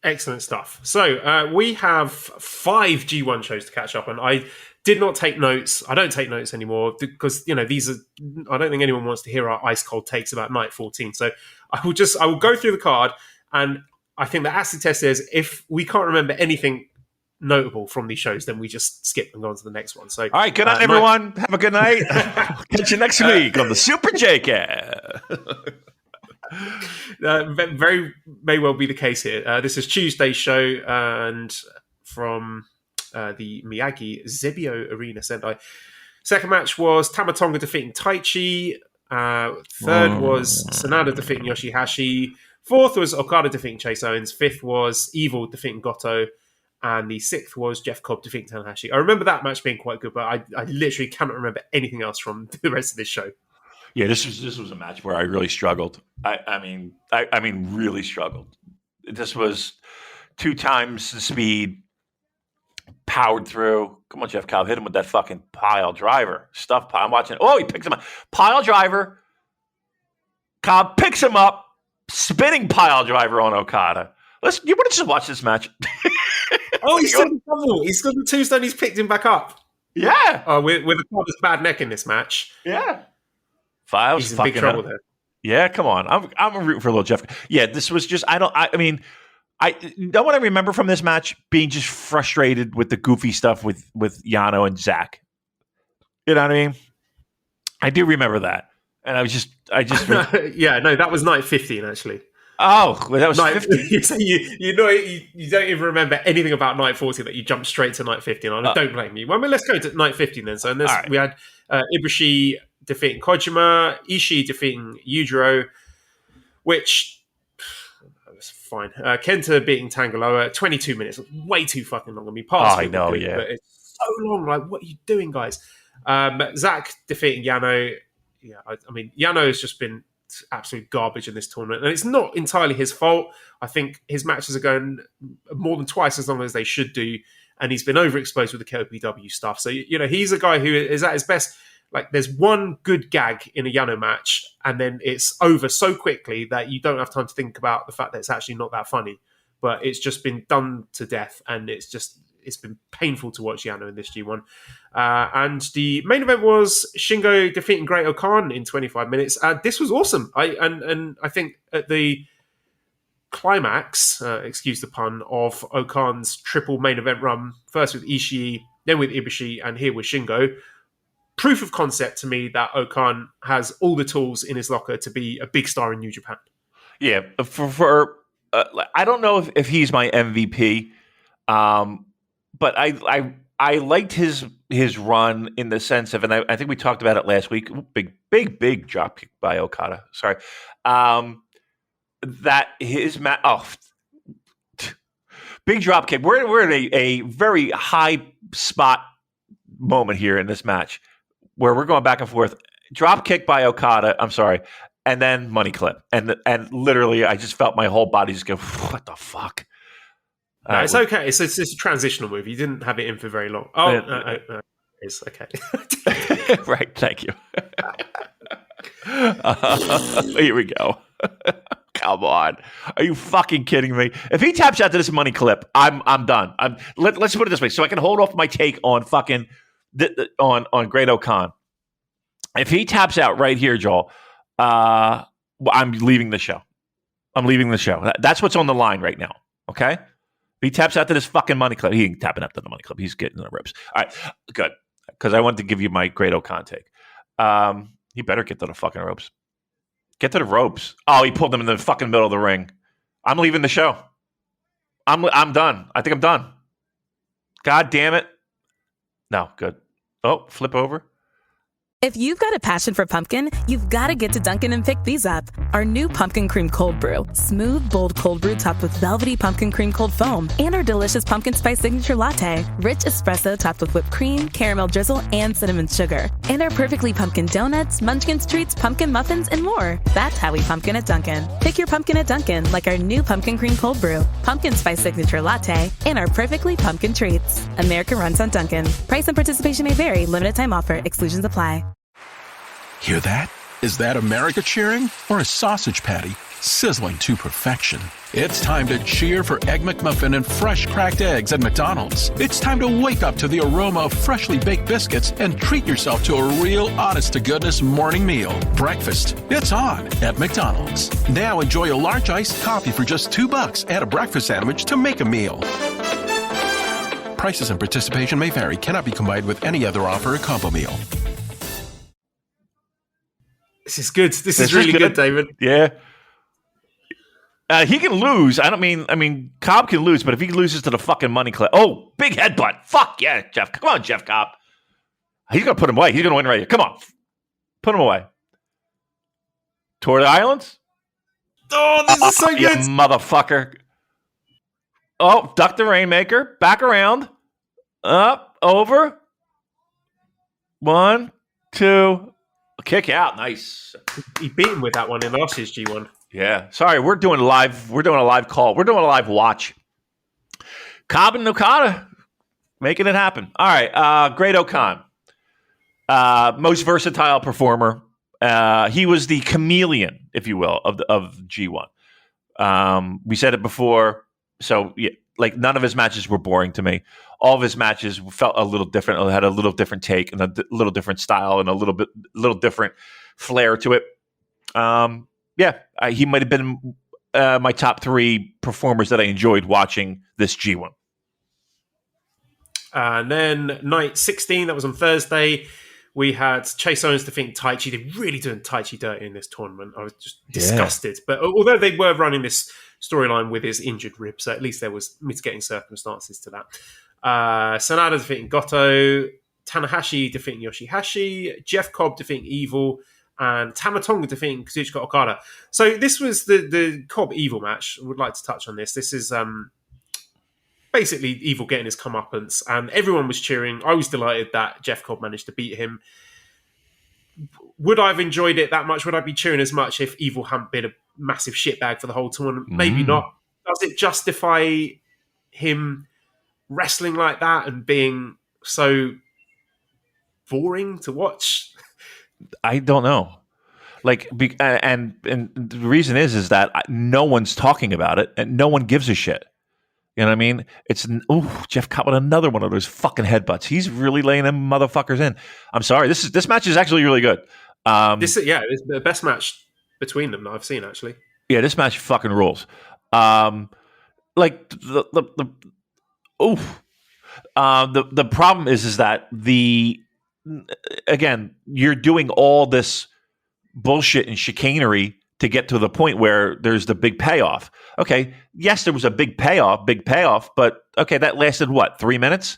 Excellent stuff. So we have 5 G1 shows to catch up on. I did not take notes. I don't take notes anymore because these are. I don't think anyone wants to hear our ice cold takes about Night 14. So I will go through the card, and I think the acid test is if we can't remember anything notable from these shows, then we just skip and go on to the next one. So all right, good night, everyone. Have a good night. Catch you next week on the Super J-Cast. Very may well be the case here. This is Tuesday's show, and from the Miyagi Zebio Arena Sendai. Second match was Tamatonga defeating Taichi. Third was Sanada defeating Yoshihashi. Fourth was Okada defeating Chase Owens. Fifth was Evil defeating Goto. And the sixth was Jeff Cobb defeating Tanahashi. I remember that match being quite good, but I literally cannot remember anything else from the rest of this show. Yeah, this was a match where I really struggled. I mean, really struggled. This was 2 times the speed, powered through. Come on, Jeff Cobb, hit him with that fucking pile driver. Stuff pile. I'm watching. Oh, he picks him up. Pile driver. Cobb picks him up. Spinning pile driver on Okada. You want to just watch this match? Oh, he's still in trouble. He's got the tombstone. He's picked him back up. Yeah. With Okada's bad neck in this match. Yeah. He's in big trouble there. Yeah, come on. I'm rooting for a little Jeff. Yeah, this was just. I know what I remember from this match being just frustrated with the goofy stuff with Yano and Zach. You know what I mean? I do remember that, and I just. Yeah, no, that was night 15 actually. Oh, well, that was 15. So you don't even remember anything about night 14 that you jumped straight to night 15 on. Don't blame you. Well, let's go to night 15 then. So right. We had Ibushi defeating Kojima, Ishii defeating Yujiro, which was fine. Kenta beating Tangaloa, 22 minutes, way too fucking long. I mean, I know, good, yeah. But it's so long. Like, what are you doing, guys? Zach defeating Yano. Yeah, I mean, Yano has just been absolute garbage in this tournament, and it's not entirely his fault. I think his matches are going more than twice as long as they should do, and he's been overexposed with the KOPW stuff. So, he's a guy who is at his best. Like, there's one good gag in a Yano match, and then it's over so quickly that you don't have time to think about the fact that it's actually not that funny. But it's just been done to death, and it's been painful to watch Yano in this G1. And the main event was Shingo defeating Great Okan in 25 minutes. This was awesome. I think at the climax, excuse the pun, of Okan's triple main event run, first with Ishii, then with Ibushi, and here with Shingo, proof of concept to me that Okan has all the tools in his locker to be a big star in New Japan. Yeah, I don't know if he's my MVP, but I liked his run in the sense of, and I think we talked about it last week. Big drop kick by Okada. Sorry, that his big drop kick. We're in a very high spot moment here in this match where we're going back and forth. Drop kick by Okada. I'm sorry. And then money clip. And literally, I just felt my whole body just go, what the fuck? No, it's okay. It's a transitional move. You didn't have it in for very long. Oh, no. is. Okay. Right. Thank you. Here we go. Come on. Are you fucking kidding me? If he taps out to this money clip, I'm done. Let's put it this way, so I can hold off my take on fucking on Great O'Khan. If he taps out right here, Joel, I'm leaving the show. I'm leaving the show. That's what's on the line right now. Okay? If he taps out to this fucking money clip, he ain't tapping out to the money clip. He's getting the ribs. All right, good. Because I wanted to give you my Great O'Khan take. He better get to the fucking ropes. Get to the ropes. Oh, he pulled him in the fucking middle of the ring. I'm leaving the show. I'm done. I think I'm done. God damn it. No, good. Oh, flip over. If you've got a passion for pumpkin, you've got to get to Dunkin' and pick these up. Our new Pumpkin Cream Cold Brew. Smooth, bold cold brew topped with velvety pumpkin cream cold foam. And our delicious pumpkin spice signature latte. Rich espresso topped with whipped cream, caramel drizzle, and cinnamon sugar. And our perfectly pumpkin donuts, munchkins treats, pumpkin muffins, and more. That's how we pumpkin at Dunkin'. Pick your pumpkin at Dunkin', like our new Pumpkin Cream Cold Brew, pumpkin spice signature latte, and our perfectly pumpkin treats. American runs on Dunkin'. Price and participation may vary. Limited time offer. Exclusions apply. Hear that? Is that America cheering or a sausage patty sizzling to perfection? It's time to cheer for Egg McMuffin and fresh cracked eggs at McDonald's. It's time to wake up to the aroma of freshly baked biscuits and treat yourself to a real honest-to-goodness morning meal. Breakfast, it's on at McDonald's. Now enjoy a large iced coffee for just $2. Add a breakfast sandwich to make a meal. Prices and participation may vary. Cannot be combined with any other offer or combo meal. This is good. This is really good, David. Yeah. He can lose. I mean, Cobb can lose, but if he loses to the fucking money clip. Oh, big headbutt. Fuck yeah, Jeff. Come on, Jeff Cobb. He's going to put him away. He's going to win right here. Come on. Put him away. Toward the islands? Oh, this is so good. You motherfucker. Oh, duck the Rainmaker. Back around. Up. Over. 1, 2. Kick out. Nice. He beat him with that one in last year's G1. Yeah. Sorry, we're doing a live call. We're doing a live watch. Cobb and Okada making it happen. All right. Great O'Khan. Most versatile performer. He was the chameleon, if you will, of G1. We said it before. So yeah, like none of his matches were boring to me. All of his matches felt a little different, had a little different take and a little different style and a little different flair to it. He might have been my top 3 performers that I enjoyed watching this G1. And then night 16, that was on Thursday, we had Chase Owens defeating Taichi. They're really doing Taichi dirty in this tournament. I was just disgusted. But although they were running this storyline with his injured rib, so at least there was mitigating circumstances to that. Sanada defeating Goto, Tanahashi defeating Yoshihashi, Jeff Cobb defeating Evil, and Tamatonga defeating Kazuchika Okada. So this was the Cobb Evil match. I would like to touch on this. This is basically Evil getting his comeuppance, and everyone was cheering. I was delighted that Jeff Cobb managed to beat him. Would I have enjoyed it that much? Would I be cheering as much if Evil hadn't been a massive shitbag for the whole tournament? Maybe not. Does it justify him wrestling like that and being so boring to watch? I don't know. Like, and the reason is that no one's talking about it and no one gives a shit. You know what I mean? It's Jeff Cobb with another one of those fucking headbutts. He's really laying them motherfuckers in. I'm sorry. This match is actually really good. It's the best match between them that I've seen, actually. Yeah, this match fucking rules. Like the problem is that again, you're doing all this bullshit and chicanery to get to the point where there's the big payoff. Okay, yes, there was a big payoff, but okay, that lasted what, 3 minutes?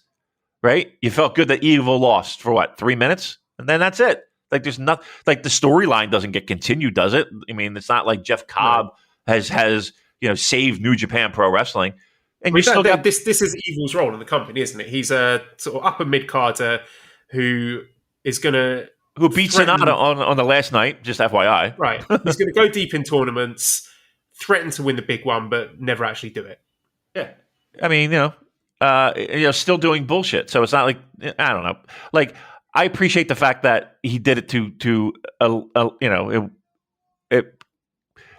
Right? You felt good that Evil lost for what, 3 minutes? And then that's it. Like there's not like the storyline doesn't get continued, does it? I mean, it's not like Jeff Cobb has saved New Japan Pro Wrestling. And you still got this is Evil's role in the company, isn't it? He's a sort of upper mid-carder who is going to beat Sanada on the last night, just FYI. Right. He's going to go deep in tournaments, threaten to win the big one, but never actually do it. Yeah. I mean, still doing bullshit. So it's not like, I don't know. Like, I appreciate the fact that he did it it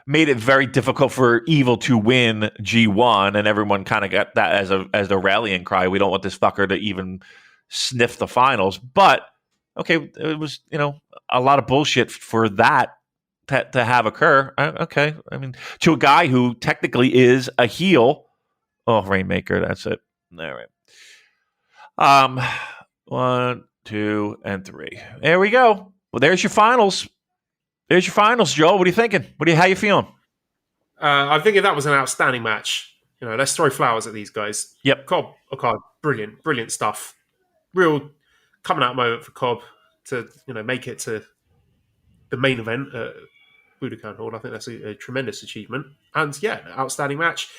made it very difficult for Evil to win G1, and everyone kind of got that as the rallying cry. We don't want this fucker to even sniff the finals. But okay, it was a lot of bullshit for that to have occur. Okay, I mean, to a guy who technically is a heel. Oh, Rainmaker, that's it. All right. 1, 2, and 3. There we go. Well, there's your finals. There's your finals, Joel. What are you thinking? How you feeling? I'm thinking that was an outstanding match. Let's throw flowers at these guys. Yep. Cobb, Okada, brilliant stuff. Real coming out moment for Cobb to make it to the main event at Budokan Hall. I think that's a tremendous achievement. And yeah, outstanding match.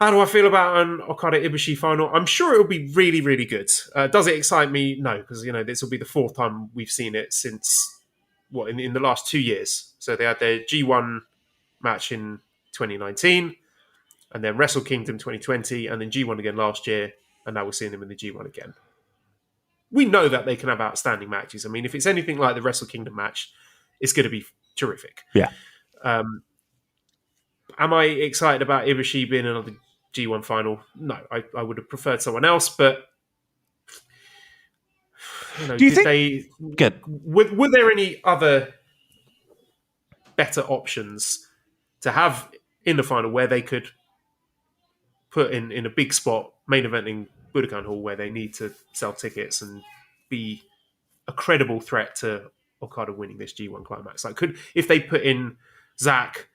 How do I feel about an Okada Ibushi final? I'm sure it'll be really, really good. Does it excite me? No, because this will be the 4th time we've seen it since in the last 2 years. So they had their G1 match in 2019, and then Wrestle Kingdom 2020, and then G1 again last year, and now we're seeing them in the G1 again. We know that they can have outstanding matches. I mean, if it's anything like the Wrestle Kingdom match, it's going to be terrific. Yeah. Am I excited about Ibushi being another G1 final? No, I would have preferred someone else, but do you think good? Were there any other better options to have in the final where they could put in a big spot, main eventing Budokan Hall, where they need to sell tickets and be a credible threat to Okada winning this G1 Climax? Like, if they put in Zack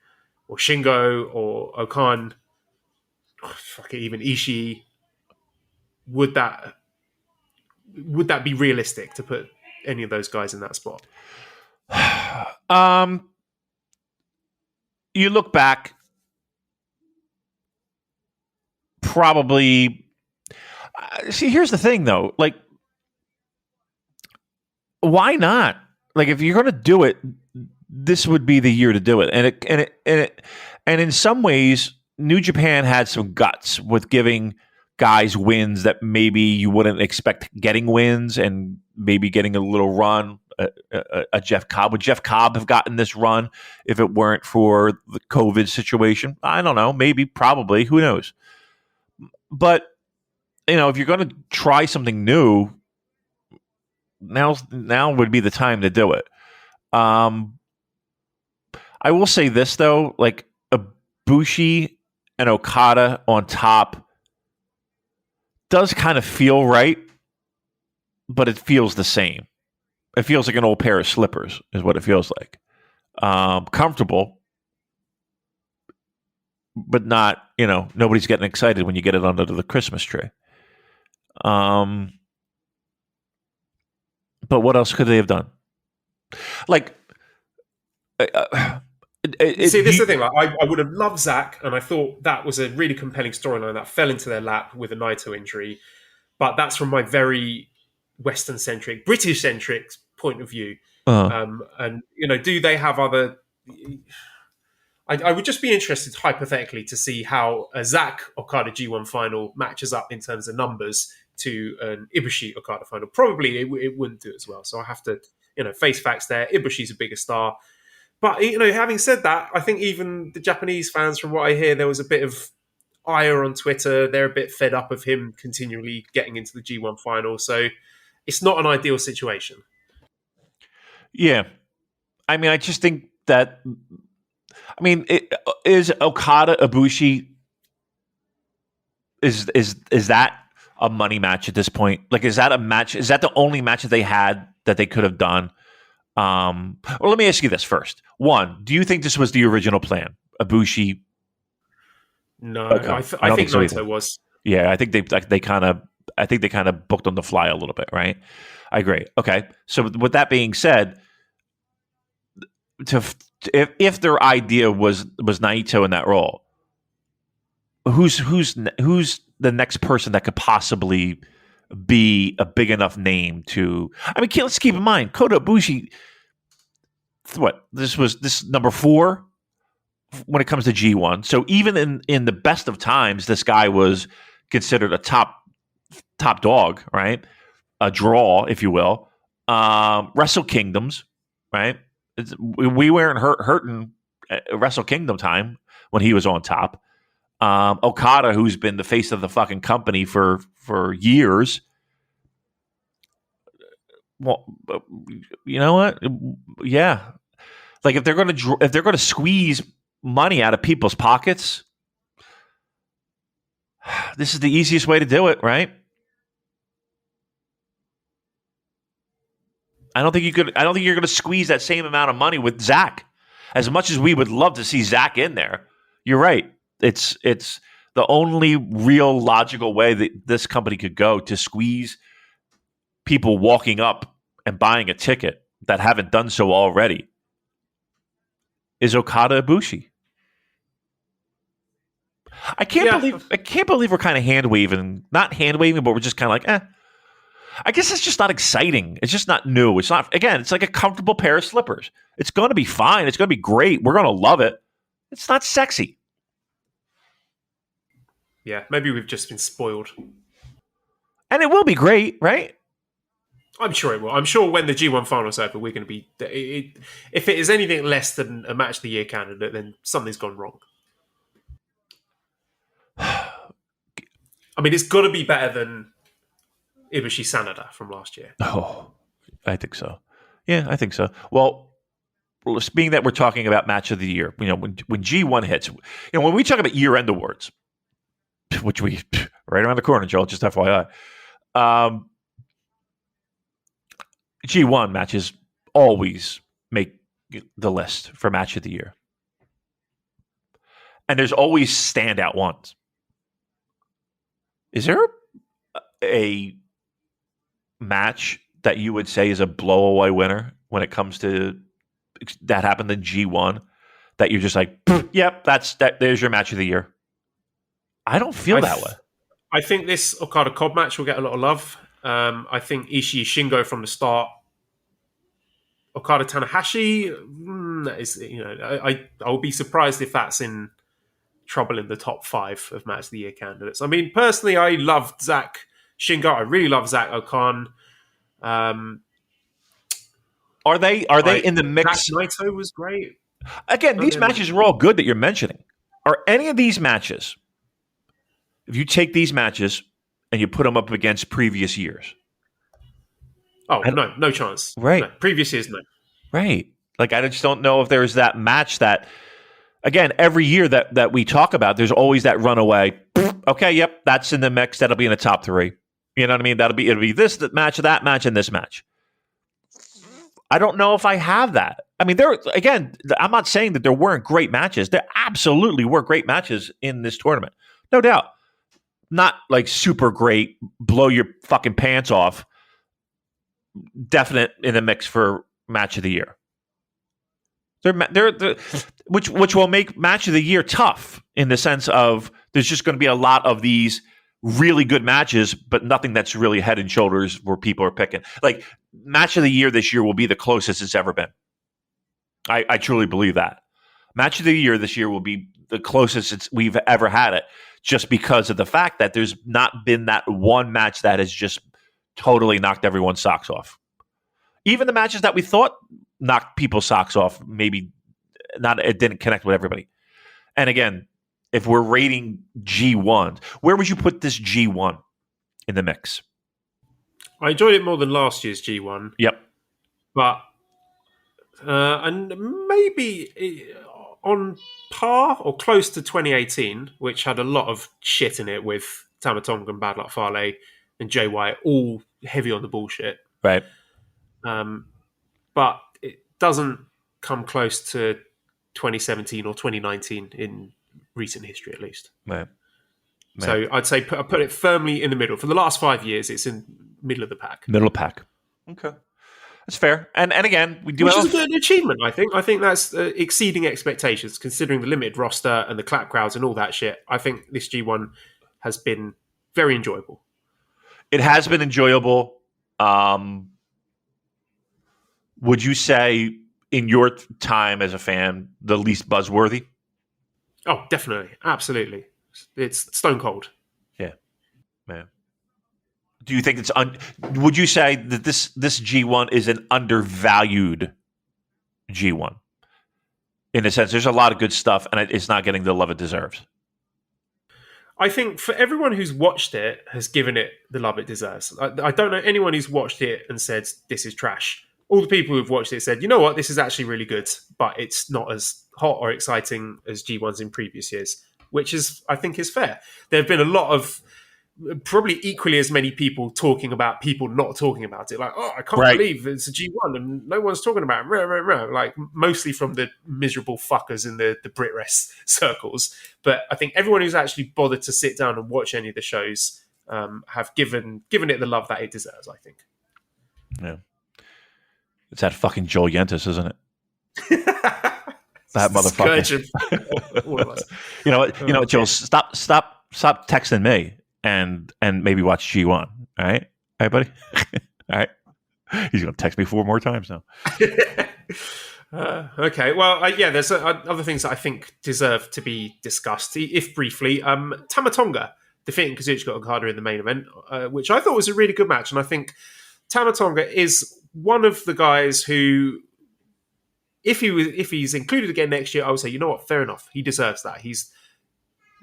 or Shingo or Okan, even Ishii, would that be realistic to put any of those guys in that spot? You look back, probably. See, here's the thing, though. Like, why not? Like, if you're going to do it, this would be the year to do it. And in some ways, New Japan had some guts with giving guys wins that maybe you wouldn't expect getting wins, and maybe getting a little run. A Jeff Cobb. Would Jeff Cobb have gotten this run if it weren't for the COVID situation? I don't know. Maybe, probably. Who knows? But if you're going to try something new, now would be the time to do it. I will say this though, like Ibushi and Okada on top does kind of feel right, but it feels the same. It feels like an old pair of slippers is what it feels like. Comfortable, but not, nobody's getting excited when you get it under the Christmas tree. But what else could they have done? Like, this is the thing. Like, I would have loved Zack, and I thought that was a really compelling storyline that fell into their lap with a Naito injury. But that's from my very Western-centric, British-centric point of view. And do they have other? I would just be interested, hypothetically, to see how a Zack Okada G1 final matches up in terms of numbers to an Ibushi Okada final. Probably it wouldn't do as well. So I have to, face facts there. Ibushi's a bigger star. But, having said that, I think even the Japanese fans, from what I hear, there was a bit of ire on Twitter. They're a bit fed up of him continually getting into the G1 final. So it's not an ideal situation. Yeah. I mean, I just think that... is Okada Ibushi, is that a money match at this point? Like, is that a match? Is that the only match that they had that they could have done? Well, let me ask you this first. One, do you think this was the original plan? Ibushi? No, okay. I think so Naito was. Yeah, I think they kind of booked on the fly a little bit, right? I agree. Okay, so with that being said, if their idea was Naito in that role, who's the next person that could possibly be a big enough name to? I mean, let's keep in mind, Kota Ibushi. What this number 4 when it comes to G1. So even in the best of times, this guy was considered a top dog, right? A draw, if you will. Wrestle Kingdoms, right? We weren't hurting Wrestle Kingdom time when he was on top. Okada, who's been the face of the fucking company for years. Well, you know what? Yeah, like if they're going to squeeze money out of people's pockets, this is the easiest way to do it, right? I don't think you're going to squeeze that same amount of money with Zach. As much as we would love to see Zach in there, you're right. It's the only real logical way that this company could go to squeeze people walking up and buying a ticket that haven't done so already is Okada Ibushi. I can't believe we're kind of not hand waving, but we're just kind of like, I guess it's just not exciting. It's just not new. It's not, again, it's like a comfortable pair of slippers. It's going to be fine. It's going to be great. We're going to love it. It's not sexy. Yeah, maybe we've just been spoiled. And it will be great, right? I'm sure it will. I'm sure when the G1 finals over, we're going to be... if it is anything less than a match of the year candidate, then something's gone wrong. I mean, it's got to be better than Ibushi Sanada from last year. Oh, I think so. Yeah, I think so. Well, being that we're talking about match of the year, when G1 hits, when we talk about year-end awards, which we right around the corner, Joel, just FYI, G1 matches always make the list for match of the year. And there's always standout ones. Is there a match that you would say is a blowaway winner when it comes to that happened in G1 that you're just like, yep, there's your match of the year? I don't feel that way. I think this Okada Cobb match will get a lot of love. I think Ishii Shingo from the start. Okada Tanahashi, I will be surprised if that's in trouble in the top 5 of match of the year candidates. I mean, personally, I loved Zach Shingo. I really love Zach Okan. Are they in the mix? Naito was great. Again, these matches are all good that you're mentioning. Are any of these matches, if you take these matches and you put them up against previous years? Oh, no chance. Right. No, previous years, no. Right. Like, I just don't know if there's that match that, again, every year that we talk about, there's always that runaway. Okay, yep, that's in the mix. That'll be in the top 3. You know what I mean? It'll be this match, that match, and this match. I don't know if I have that. I mean, I'm not saying that there weren't great matches. There absolutely were great matches in this tournament. No doubt. Not like super great, blow your fucking pants off. Definite in the mix for match of the year. They're which will make match of the year tough in the sense of there's just going to be a lot of these really good matches, but nothing that's really head and shoulders where people are picking. Like, match of the year this year will be the closest it's ever been. I truly believe that. Match of the year this year will be the closest we've ever had it, just because of the fact that there's not been that one match that has just totally knocked everyone's socks off. Even the matches that we thought knocked people's socks off, maybe not. It didn't connect with everybody. And again, if we're rating G1, where would you put this G1 in the mix? I enjoyed it more than last year's G1. Yep. But and maybe on par or close to 2018, which had a lot of shit in it with Tama Tonga and Bad Luck Fale and Jay White, all heavy on the bullshit. Right. But it doesn't come close to 2017 or 2019 in recent history, at least. Right. So I'd say I put it firmly in the middle. For the last 5 years, it's in middle of the pack. Middle of the pack. Okay. That's fair. And again, we do Which is a good achievement, I think. I think that's exceeding expectations, considering the limited roster and the clap crowds and all that shit. I think this G1 has been very enjoyable. It has been enjoyable. Would you say, in your time as a fan, the least buzzworthy? Oh, definitely. Absolutely. It's stone cold. Yeah. Man. Do you think it's would you say that this G1 is an undervalued G1? In a sense, there's a lot of good stuff, and it's not getting the love it deserves. I think for everyone who's watched it has given it the love it deserves. I don't know anyone who's watched it and said, this is trash. All the people who've watched it said, you know what, this is actually really good, but it's not as hot or exciting as G1s in previous years, which is, I think, is fair. There have been a lot of, probably equally as many people talking about people not talking about it. Like, oh, I can't believe it's a G1 and no one's talking about it. Like, mostly from the miserable fuckers in the Brit-Rest circles. But I think everyone who's actually bothered to sit down and watch any of the shows have given it the love that it deserves, I think. Yeah. It's that fucking Joel Yentis, isn't it? That motherfucker. All of us. You know what, Joel? Stop texting me and maybe watch G1. All right, buddy. All right. He's gonna text me 4 more times now. Okay. Well, there's other things that I think deserve to be discussed, if briefly. Tama Tonga defeating Kazuchika Okada in the main event, which I thought was a really good match, and I think Tama Tonga is one of the guys who, if he's included again next year, I would say, you know what, fair enough. He deserves that. He's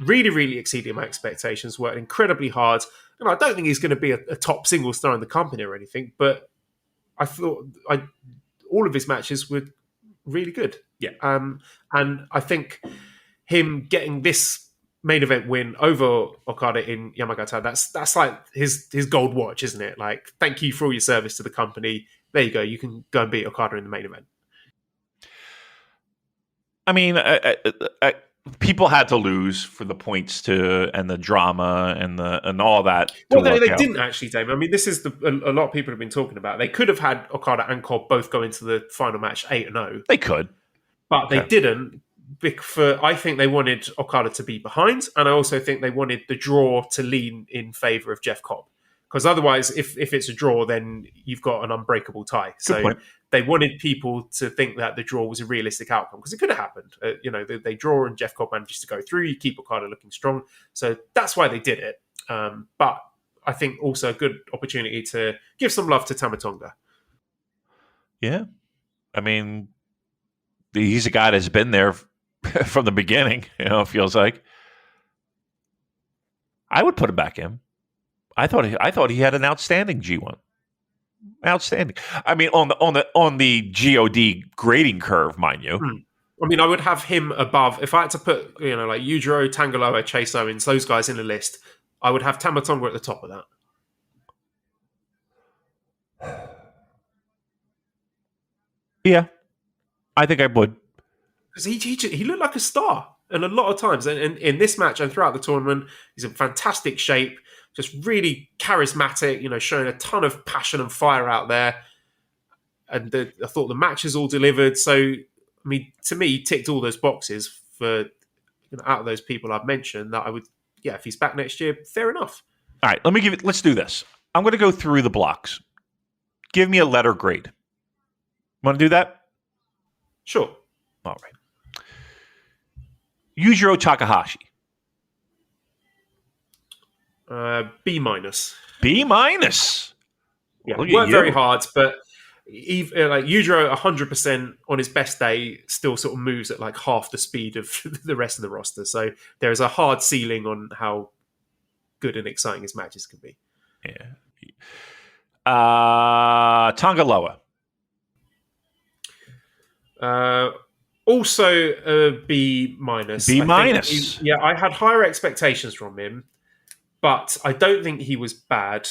really, really exceeded my expectations, worked incredibly hard. And I don't think he's going to be a top single star in the company or anything, but I thought all of his matches were really good. Yeah. And I think him getting this main event win over Okada in Yamagata, that's like his gold watch, isn't it? Like, thank you for all your service to the company. There you go. You can go and beat Okada in the main event. I mean, people had to lose for the points and the drama and all that. Well, they didn't actually, Damon. I mean, this is a lot of people have been talking about. They could have had Okada and Cobb both go into the final match 8-0. They could, but they didn't. I think they wanted Okada to be behind, and I also think they wanted the draw to lean in favour of Jeff Cobb. Because otherwise, if it's a draw, then you've got an unbreakable tie. So they wanted people to think that the draw was a realistic outcome, because it could have happened. They draw and Jeff Cobb manages to go through. You keep Okada looking strong. So that's why they did it. But I think also a good opportunity to give some love to Tama Tonga. Yeah. I mean, he's a guy that's been there from the beginning, it feels like. I would put him back in. I thought he had an outstanding G1. Outstanding. I mean, on the GOD grading curve, mind you. I mean, I would have him above. If I had to put, like Yujiro, Tangaloa, Chase Owens, those guys in the list, I would have Tama Tonga at the top of that. Yeah, I think I would. Because he looked like a star, and a lot of times, and in this match and throughout the tournament, he's in fantastic shape. Just really charismatic, showing a ton of passion and fire out there. And I thought the matches all delivered. So, I mean, to me, he ticked all those boxes for out of those people I've mentioned that I would, if he's back next year, fair enough. All right, let's do this. I'm going to go through the blocks. Give me a letter grade. Want to do that? Sure. All right. Yujiro Takahashi. B-. B-? Yeah, worked very hard, but Yujiro 100% on his best day still sort of moves at like half the speed of the rest of the roster. So there is a hard ceiling on how good and exciting his matches can be. Yeah. Tangaloa. Also a B-. B-? I had higher expectations from him. But I don't think he was bad.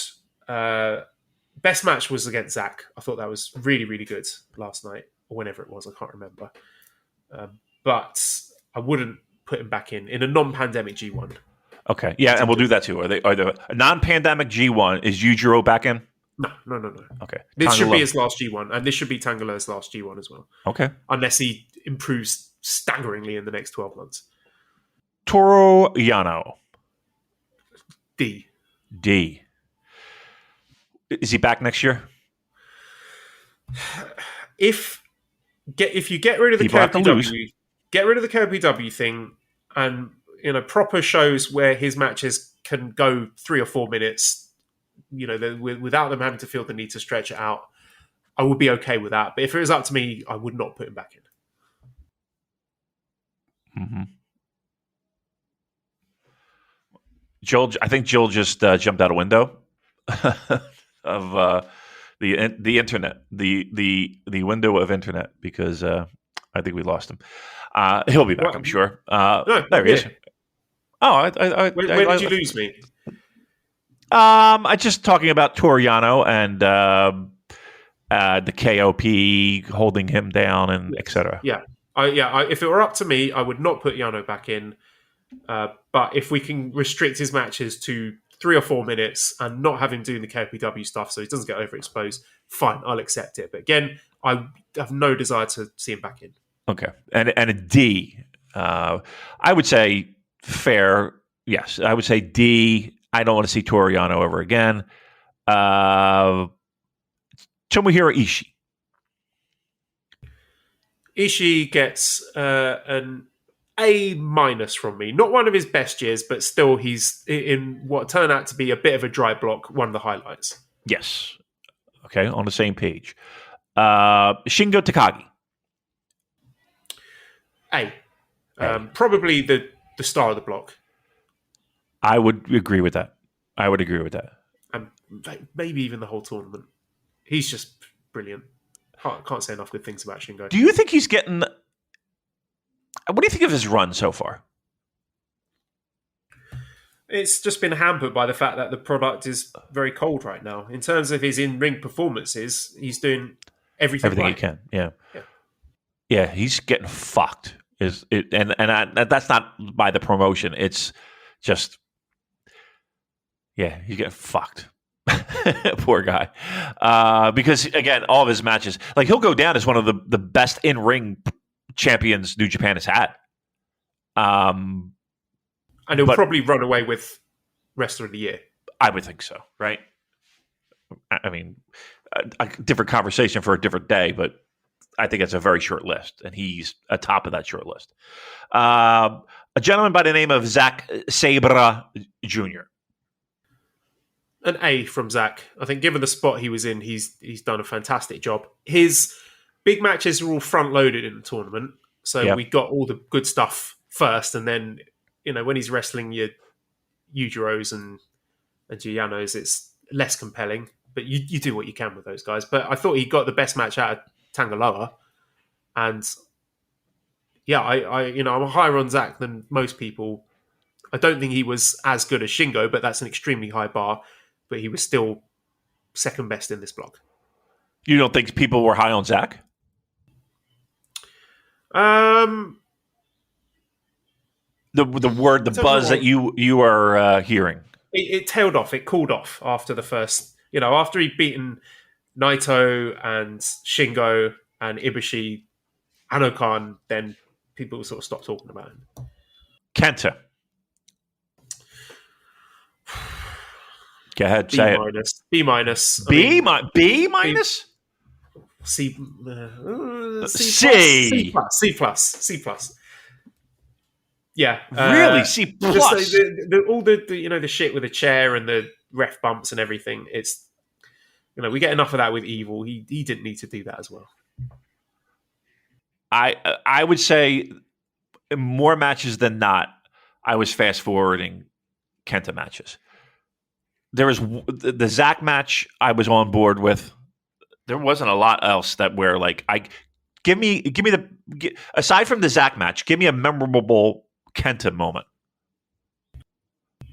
Best match was against Zach. I thought that was really, really good last night, or whenever it was. I can't remember. But I wouldn't put him back in a non-pandemic G1. Okay, yeah, and we'll do that too. Are the a non-pandemic G1? Is Yujiro back in? No. Okay, this should be his last G1, and this should be Tangaloa's last G1 as well. Okay, unless he improves staggeringly in the next 12 months. Toru Yano. D. Is he back next year? If you get rid of the KOPW thing, and proper shows where his matches can go 3 or 4 minutes, without them having to feel the need to stretch it out, I would be okay with that. But if it was up to me, I would not put him back in. Mm-hmm. I think Joel just jumped out a window of the internet, the window of internet, because I think we lost him. He'll be back, I'm sure. No, there he is. Oh, where did you lose me? I just talking about Toriano and the KOP holding him down and etc. Yeah, if it were up to me, I would not put Yano back in. But if we can restrict his matches to 3 or 4 minutes and not have him doing the KOPW stuff so he doesn't get overexposed, fine, I'll accept it. But again, I have no desire to see him back in. Okay. And a D, I would say fair. Yes, I would say D. I don't want to see Toriano ever again. Tomohiro Ishii. Ishii gets an A- from me. Not one of his best years, but still he's in what turned out to be a bit of a dry block, one of the highlights. Yes. Okay, on the same page. Shingo Takagi. A. Probably the star of the block. I would agree with that. And maybe even the whole tournament. He's just brilliant. Can't say enough good things about Shingo. Do you think he's getting... What do you think of his run so far? It's just been hampered by the fact that the product is very cold right now. In terms of his in-ring performances, he's doing everything right. He can, yeah, he's getting fucked. That's not by the promotion. It's just, he's getting fucked. Poor guy. Because again, all of his matches, like he'll go down as one of the best in-ring champions New Japan has had. And he'll probably run away with wrestler of the year. I would think so, right? I mean, a different conversation for a different day, but I think it's a very short list, and he's atop of that short list. A gentleman by the name of Zack Sabre Jr. An A from Zack. I think given the spot he was in, he's done a fantastic job. His big matches are all front-loaded in the tournament, so we got all the good stuff first, and then, when he's wrestling your Yujiros and Giulianos, it's less compelling, but you do what you can with those guys. But I thought he got the best match out of Tangaloa, and I'm higher on Zack than most people. I don't think he was as good as Shingo, but that's an extremely high bar, but he was still second best in this block. You don't think people were high on Zack? The buzz that you are hearing. It tailed off. It cooled off after the first, after he'd beaten Naito and Shingo and Ibushi and Okan, then people sort of stopped talking about him. Kenta. Go ahead, say it. B minus. B minus? C plus. Yeah, really, C plus. All the shit with the chair and the ref bumps and everything. It's we get enough of that with Evil. He didn't need to do that as well. I would say more matches than not. I was fast forwarding Kenta matches. There was the Zack match I was on board with. There wasn't a lot else that where give me aside from the Zack match, give me a memorable Kenta moment.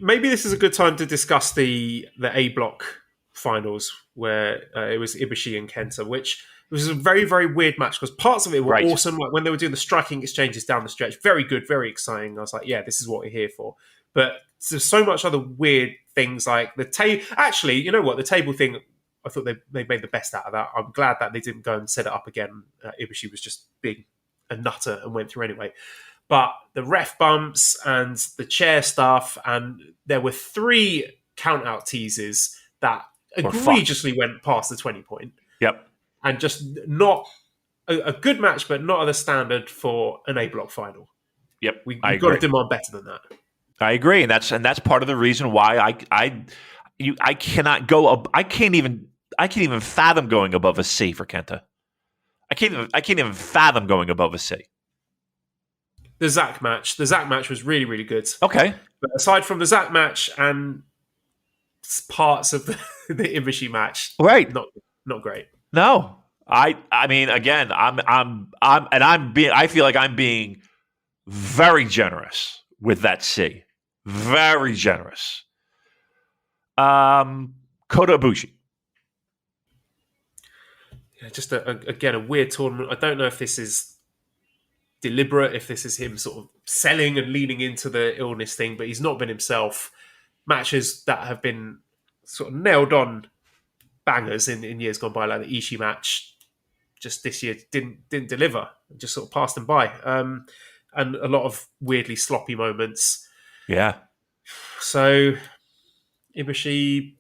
Maybe this is a good time to discuss the A block finals where it was Ibushi and Kenta, which was a very, very weird match because parts of it were awesome. Like when they were doing the striking exchanges down the stretch, very good, very exciting. I was like, yeah, this is what we're here for. But there's so much other weird things like the table. Actually, you know what? The table thing, I thought they made the best out of that. I'm glad that they didn't go and set it up again. Ibushi was just big and nutter and went through anyway. But the ref bumps and the chair stuff, and there were 3 count-out teases that egregiously went past the 20 point. Yep. And just not a good match, but not at the standard for an A block final. Yep. We've got to demand better than that. I agree, and that's part of the reason why I cannot go up. I can't even fathom going above a C for Kenta. I can't even fathom going above a C. The Zack match was really, really good. Okay, but aside from the Zack match and parts of the Ibushi match, right? Not great. No, I mean, again, I feel like I'm being very generous with that C. Very generous. Kota Ibushi. Yeah, just again a weird tournament. I don't know if this is deliberate, if this is him sort of selling and leaning into the illness thing, but he's not been himself. Matches that have been sort of nailed on bangers in years gone by, like the Ishii match, just this year didn't deliver. Just sort of passed them by, and a lot of weirdly sloppy moments. Yeah. So Ibushi,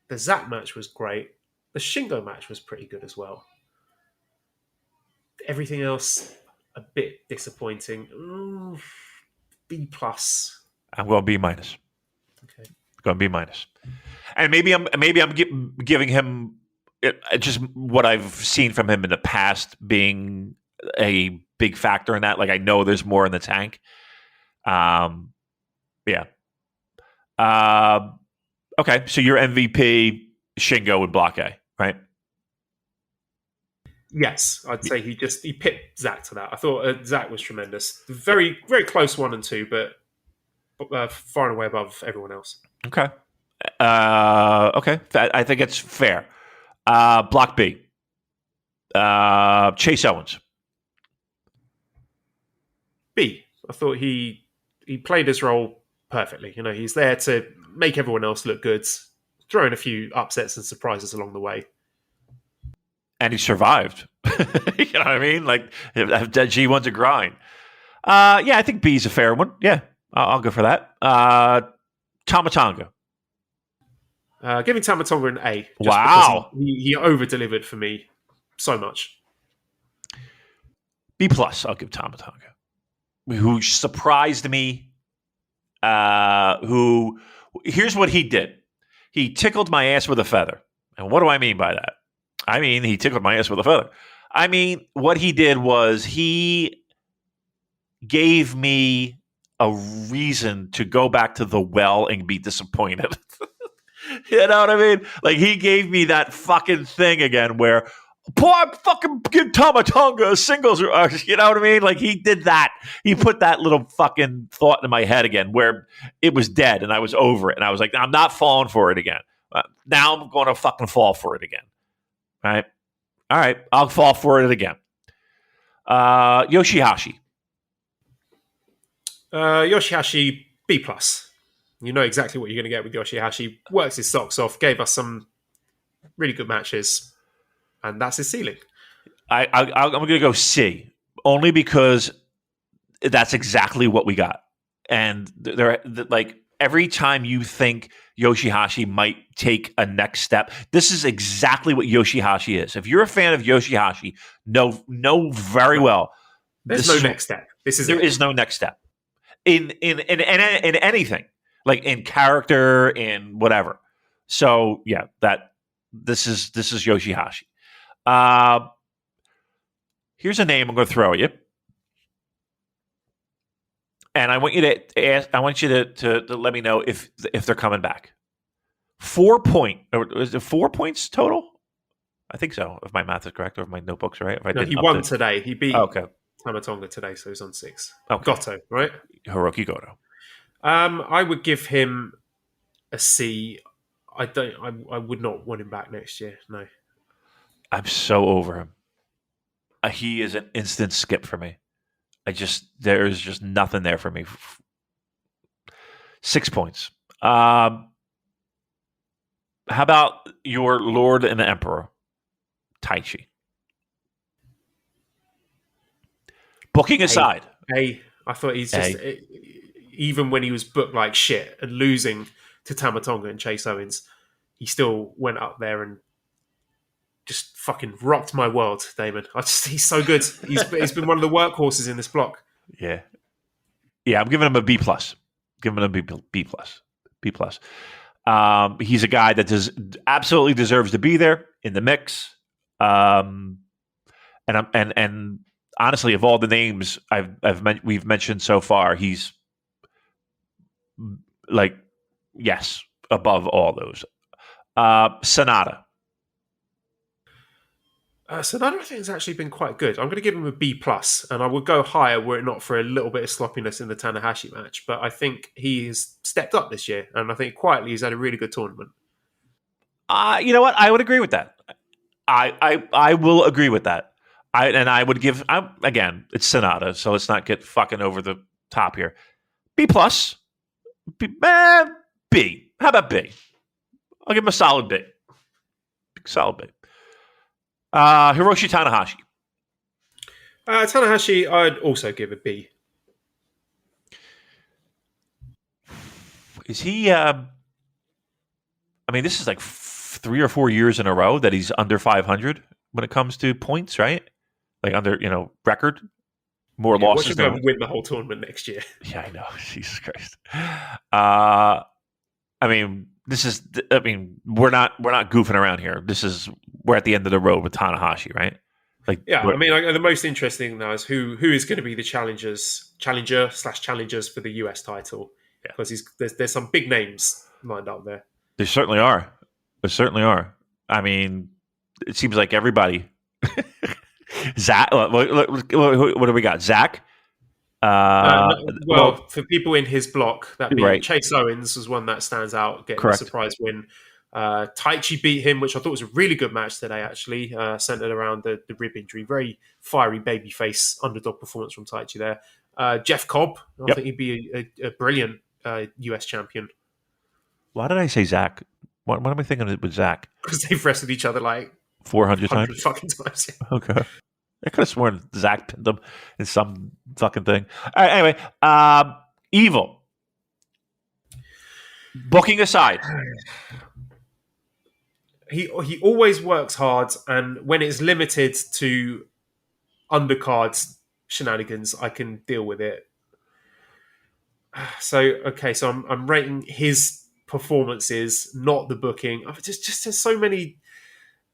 the Zack match was great. The Shingo match was pretty good as well. Everything else a bit disappointing. B plus. I'm going B minus. Okay. Going B minus. And maybe I'm giving him just what I've seen from him in the past being a big factor in that. Like, I know there's more in the tank. Yeah. Okay, so your MVP Shingo with Block A, right? Yes, I'd say he pipped Zack to that. I thought Zack was tremendous. Very, very close 1 and 2, but far and away above everyone else. Okay. Okay. I think it's fair. Block B. Chase Owens. B. I thought he played his role perfectly. You know, he's there to make everyone else look good, throwing a few upsets and surprises along the way. And he survived. You know what I mean? Like, G1's a grind. Yeah, I think B's a fair one. Yeah, I'll go for that. Tama Tonga. Giving Tama Tonga an A. Wow. He over-delivered for me so much. B plus, I'll give Tama Tonga. Who surprised me. Here's what he did. He tickled my ass with a feather. And what do I mean by that? I mean, he tickled my ass with a feather. I mean, what he did was he gave me a reason to go back to the well and be disappointed. You know what I mean? Like, he gave me that fucking thing again where, boy, fucking give Tama Tonga a singles. You know what I mean? Like, he did that. He put that little fucking thought in my head again where it was dead and I was over it. And I was like, I'm not falling for it again. Now I'm going to fucking fall for it again. All right. I'll fall for it again. Yoshihashi. Yoshihashi, B plus. You know exactly what you're going to get with Yoshihashi. Works his socks off. Gave us some really good matches. And that's his ceiling. I'm going to go C. Only because that's exactly what we got. And like, every time you think Yoshihashi might take a next step, this is exactly what Yoshihashi is. If you're a fan of Yoshihashi, know very well. There's no next step. There is no next step in anything, like in character, in whatever. So yeah, this is Yoshihashi. Here's a name I'm going to throw at you. And I want you to ask. I want you to let me know if they're coming back. 4 points total? I think so. If my math is correct, or if my notebook's right. If he won today. He beat Tama Tonga today, so he's on 6. Okay. Goto, right? Hiroki Goto. I would give him a C. I would not want him back next year. No. I'm so over him. He is an instant skip for me. There's just nothing there for me. 6 points. How about your Lord and Emperor, Taichi? Booking aside. I thought he's just, even when he was booked like shit and losing to Tama Tonga and Chase Owens, he still went up there and just fucking rocked my world, Damon. He's so good. He's been one of the workhorses in this block. Yeah. Yeah, I'm giving him a B plus. Giving him a B plus. B plus. He's a guy that absolutely deserves to be there in the mix. And honestly, of all the names we've mentioned so far, he's like, yes, above all those. Sonata. Sonata, I think, has actually been quite good. I'm going to give him a B plus, and I would go higher were it not for a little bit of sloppiness in the Tanahashi match. But I think he's stepped up this year, and I think quietly he's had a really good tournament. You know what? I would agree with that. I will agree with that. I would give again. It's Sonata, so let's not get fucking over the top here. B plus. B. How about B? I'll give him a solid B. Solid B. Hiroshi Tanahashi. Tanahashi, I'd also give a B. Is he? I mean, this is like 3 or 4 years in a row that he's under 500 when it comes to points, right? Like under, record. More losses than win the whole tournament next year. Yeah, I know. Jesus Christ. I mean, we're not goofing around here. We're at the end of the road with Tanahashi, right? The most interesting now is who is going to be the challengers for the US title, because there's some big names lined up there. There certainly are. I mean, it seems like everybody. Zach, what do we got? Zach. For people in his block, that being right. Chase Owens was one that stands out, getting Correct. a surprise win. Taichi beat him, which I thought was a really good match today, actually, centered around the rib injury. Very fiery babyface underdog performance from Taichi there. Jeff Cobb, I think he'd be a brilliant US champion. Why did I say Zach? What am I thinking with Zach? Because they've wrestled each other like 400 times? fucking times. Yeah. Okay. I could have sworn Zach pinned him in some fucking thing. All right, anyway, Evil. Booking aside. He always works hard, and when it's limited to undercards shenanigans, I can deal with it. So I'm rating his performances, not the booking. There's so many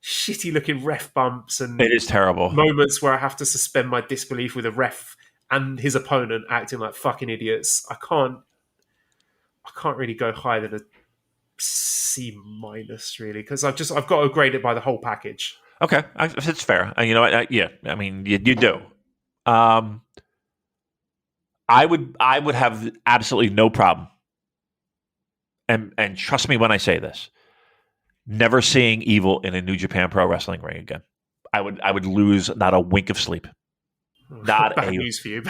shitty looking ref bumps, and it is terrible moments where I have to suspend my disbelief with a ref and his opponent acting like fucking idiots. I can't really go higher than a C minus, really, because I've got to grade it by the whole package. Okay, it's fair. You know, I mean, you do. I would have absolutely no problem, and trust me when I say this, never seeing Evil in a New Japan Pro Wrestling ring again. I would lose not a wink of sleep. Not bad news for you.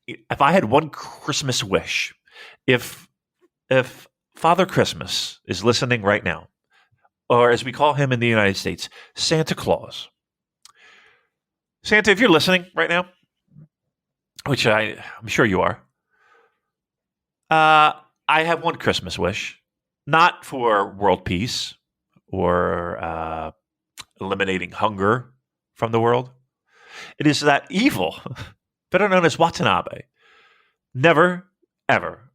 If I had one Christmas wish, if Father Christmas is listening right now, or as we call him in the United States, Santa Claus. Santa, if you're listening right now, which I'm sure you are, I have one Christmas wish, not for world peace or eliminating hunger from the world. It is that Evil, better known as Watanabe, never, ever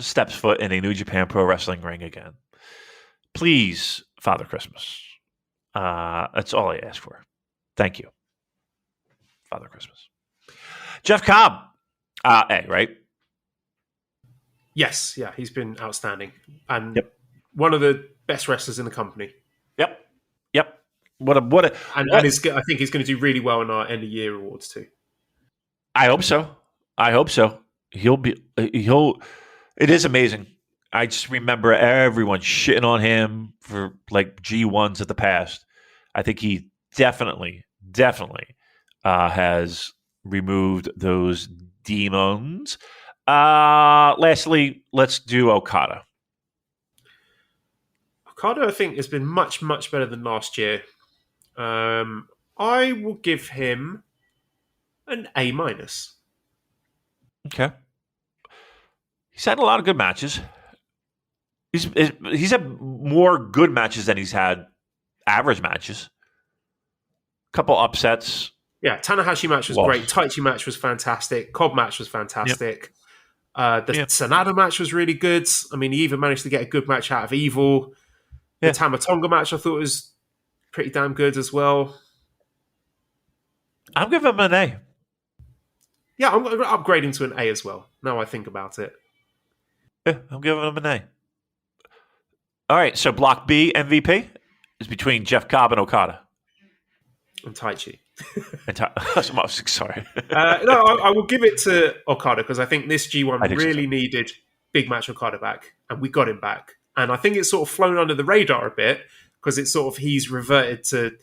steps foot in a New Japan Pro Wrestling ring again. Please, Father Christmas. That's all I ask for. Thank you, Father Christmas. Jeff Cobb, A, right? Yes, yeah, he's been outstanding and one of the best wrestlers in the company. Yep. I think he's going to do really well in our end of year awards too. I hope so. It is amazing. I just remember everyone shitting on him for like G1s of the past. I think he definitely has removed those demons. Lastly, let's do Okada. Okada, I think, has been much, much better than last year. I will give him an A minus. Okay. He's had a lot of good matches. He's had more good matches than he's had average matches. A couple upsets. Yeah, Tanahashi match was great. Taichi match was fantastic. Cobb match was fantastic. The Sanada match was really good. I mean, he even managed to get a good match out of Evil. The Tamatonga match I thought was pretty damn good as well. I'm giving him an A. Yeah, I'm upgrading to an A as well, now I think about it. Yeah, I'm giving him an A. All right, so Block B MVP is between Jeff Cobb and Okada. And Taichi. Sorry. No, I will give it to Okada because I think this G1 really needed big match Okada back, and we got him back. And I think it's sort of flown under the radar a bit because it's sort of he's reverted to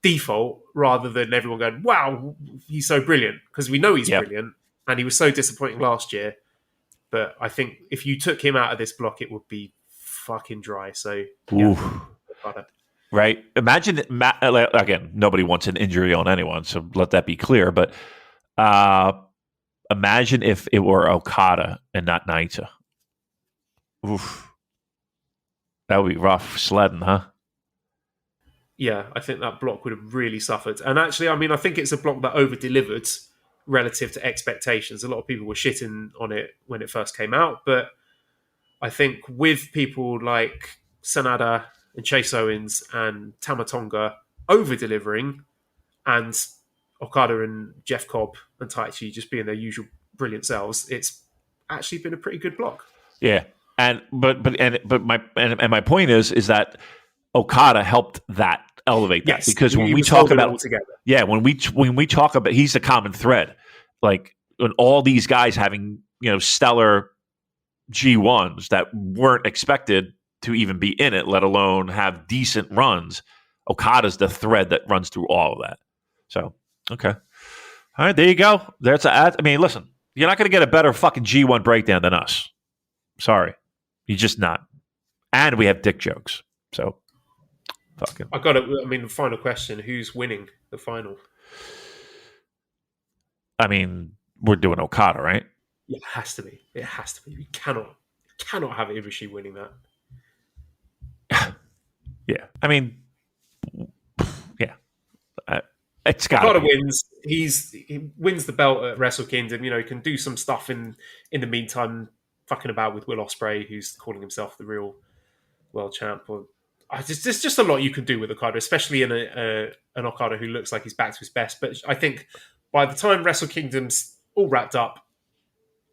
default rather than everyone going, wow, he's so brilliant, because we know he's brilliant and he was so disappointing last year. But I think if you took him out of this block, it would be fucking dry. So, right. Imagine, again, nobody wants an injury on anyone, so let that be clear. But imagine if it were Okada and not Naito. Oof. That would be rough sledding, huh? Yeah, I think that block would have really suffered. And actually, I mean, I think it's a block that over-delivered relative to expectations. A lot of people were shitting on it when it first came out, but I think with people like Sanada and Chase Owens and Tamatonga over-delivering, and Okada and Jeff Cobb and Taichi just being their usual brilliant selves, it's actually been a pretty good block. Yeah, my point is that Okada helped that elevate that, because when we talk about when we talk about, he's the common thread, like when all these guys having stellar G1s that weren't expected to even be in it, let alone have decent runs. Okada's the thread that runs through all of that. So okay, all right, there you go. I mean, listen, you're not going to get a better fucking G1 breakdown than us. Sorry, you're just not. And we have dick jokes. So. Fucking. The final question: who's winning the final? I mean, we're doing Okada, right? Yeah, it has to be. It has to be. We cannot have Ibushi winning that. Yeah, I mean, yeah, it's got. Okada wins. He wins the belt at Wrestle Kingdom. He can do some stuff in the meantime, fucking about with Will Ospreay, who's calling himself the real world champ. There's just a lot you can do with Okada, especially in an Okada who looks like he's back to his best. But I think by the time Wrestle Kingdom's all wrapped up,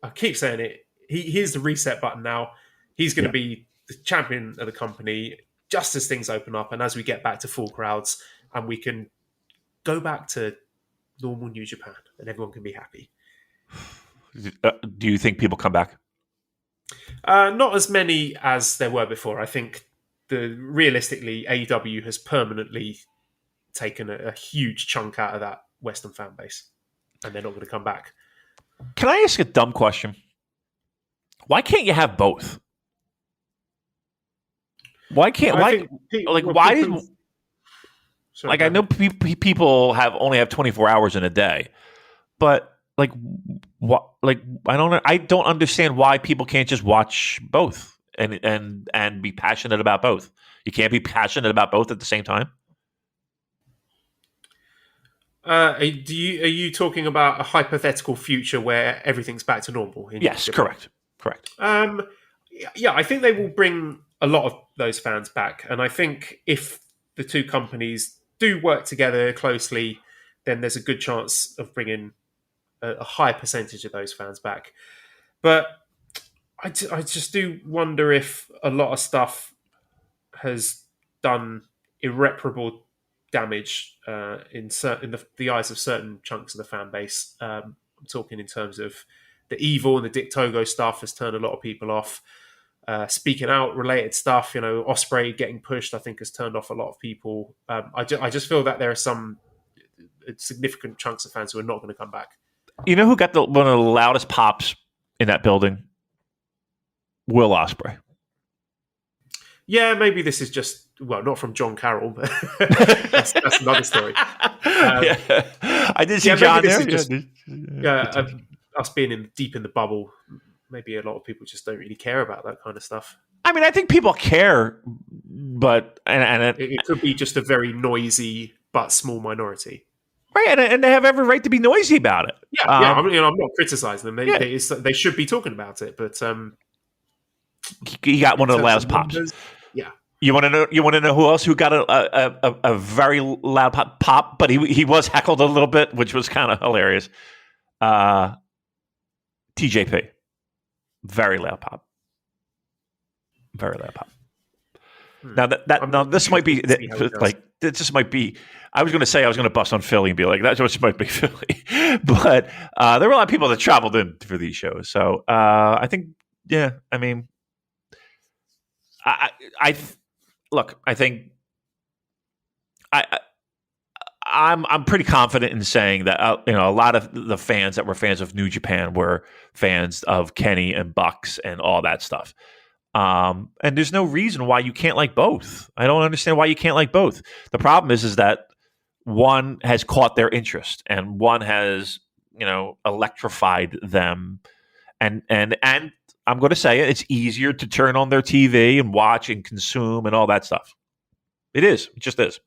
I keep saying it, here's the reset button now. He's going to be the champion of the company just as things open up and as we get back to full crowds and we can go back to normal New Japan and everyone can be happy. Do you think people come back? Not as many as there were before. I think realistically, AEW has permanently taken a huge chunk out of that Western fan base, and they're not going to come back. Can I ask a dumb question? Why can't you have both? Why can't? I know people only have 24 hours in a day, but what? I don't understand why people can't just watch both. And be passionate about both. You can't be passionate about both at the same time. Are you talking about a hypothetical future where everything's back to normal? Yes, correct. Yeah, I think they will bring a lot of those fans back, and I think if the two companies do work together closely, then there's a good chance of bringing a high percentage of those fans back. But I just do wonder if a lot of stuff has done irreparable damage in the eyes of certain chunks of the fan base. I'm talking in terms of the Evil and the Dick Togo stuff has turned a lot of people off. Speaking out related stuff, Ospreay getting pushed, I think has turned off a lot of people. I just feel that there are some significant chunks of fans who are not going to come back. You know who got one of the loudest pops in that building? Will Ospreay. Yeah, maybe this is just, not from John Carroll, but that's another story. I did see John there. Us being deep in the bubble, maybe a lot of people just don't really care about that kind of stuff. I mean, I think people care, but... It could be just a very noisy but small minority. Right, and they have every right to be noisy about it. Yeah, I mean, I'm not criticizing them. They should be talking about it, but he got one of the loudest pops. Yeah. You want to know? You want to know who else who got a very loud pop? But he was heckled a little bit, which was kind of hilarious. TJP, very loud pop, very loud pop. Now this might be like this might be. I was going to say I was going to bust on Philly and be like that just might be Philly, but there were a lot of people that traveled in for these shows. So I think, yeah, I mean, I think I'm pretty confident in saying that a lot of the fans that were fans of New Japan were fans of Kenny and Bucks and all that stuff. And there's no reason why you can't like both. I don't understand why you can't like both. The problem is that one has caught their interest and one has, electrified them. And I'm going to say it, it's easier to turn on their TV and watch and consume and all that stuff. It is. It just is.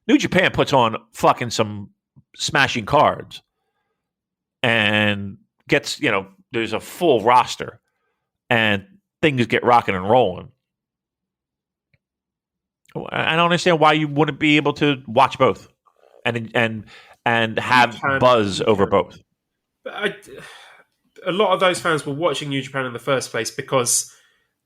New Japan puts on fucking some smashing cards and gets, there's a full roster and things get rocking and rolling. I don't understand why you wouldn't be able to watch both and have buzz over both. A lot of those fans were watching New Japan in the first place because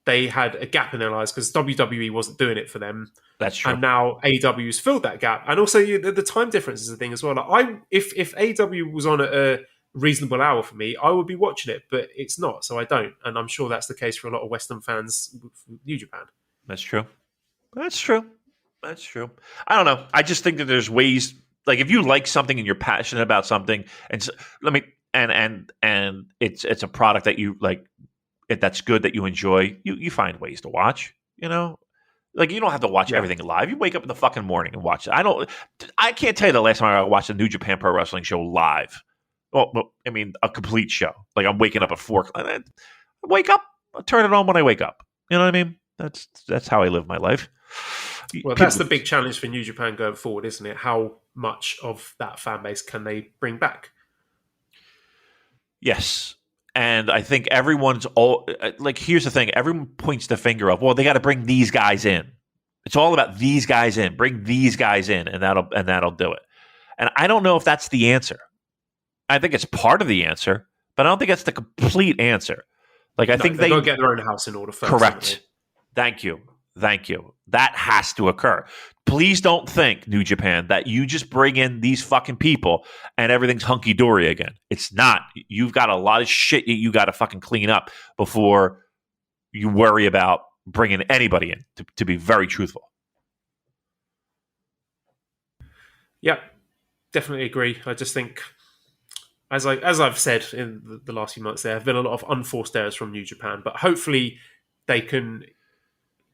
they had a gap in their lives because WWE wasn't doing it for them. That's true. And now AEW's filled that gap. And also the time difference is a thing as well. Like if AEW was on at a reasonable hour for me, I would be watching it, but it's not, so I don't. And I'm sure that's the case for a lot of Western fans with New Japan. That's true. That's true. I don't know. I just think that there's ways, like if you like something and you're passionate about something, and so, and it's a product that you like, that's good, that you enjoy, you find ways to watch. Like you don't have to watch everything live. You wake up in the fucking morning and watch it. I can't tell you the last time I watched a New Japan Pro Wrestling show live. Well, I mean, a complete show. Like I'm waking up at 4. I wake up, I turn it on when I wake up. You know what I mean? That's how I live my life. Well, that's the big challenge for New Japan going forward, isn't it? How much of that fan base can they bring back? Yes. And I think everyone's all like, here's the thing. Everyone points the finger of, well, they got to bring these guys in. It's all about these guys in. Bring these guys in, and that'll do it. And I don't know if that's the answer. I think it's part of the answer, but I don't think that's the complete answer. Like I think they got to get their own house in order first. Correct. Thank you. That has to occur. Please don't think, New Japan, that you just bring in these fucking people and everything's hunky-dory again. It's not. You've got a lot of shit you got to fucking clean up before you worry about bringing anybody in, to be very truthful. Yeah, definitely agree. I just think, as I've said in the last few months, there have been a lot of unforced errors from New Japan, but hopefully they can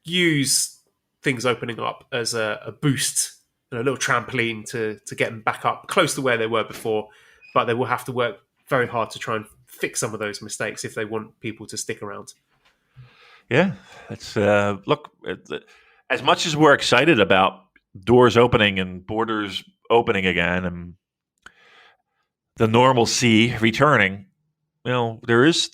use things opening up as a boost and a little trampoline to get them back up close to where they were before. But they will have to work very hard to try and fix some of those mistakes if they want people to stick around. Yeah, it's look, as much as we're excited about doors opening and borders opening again and the normalcy returning, there is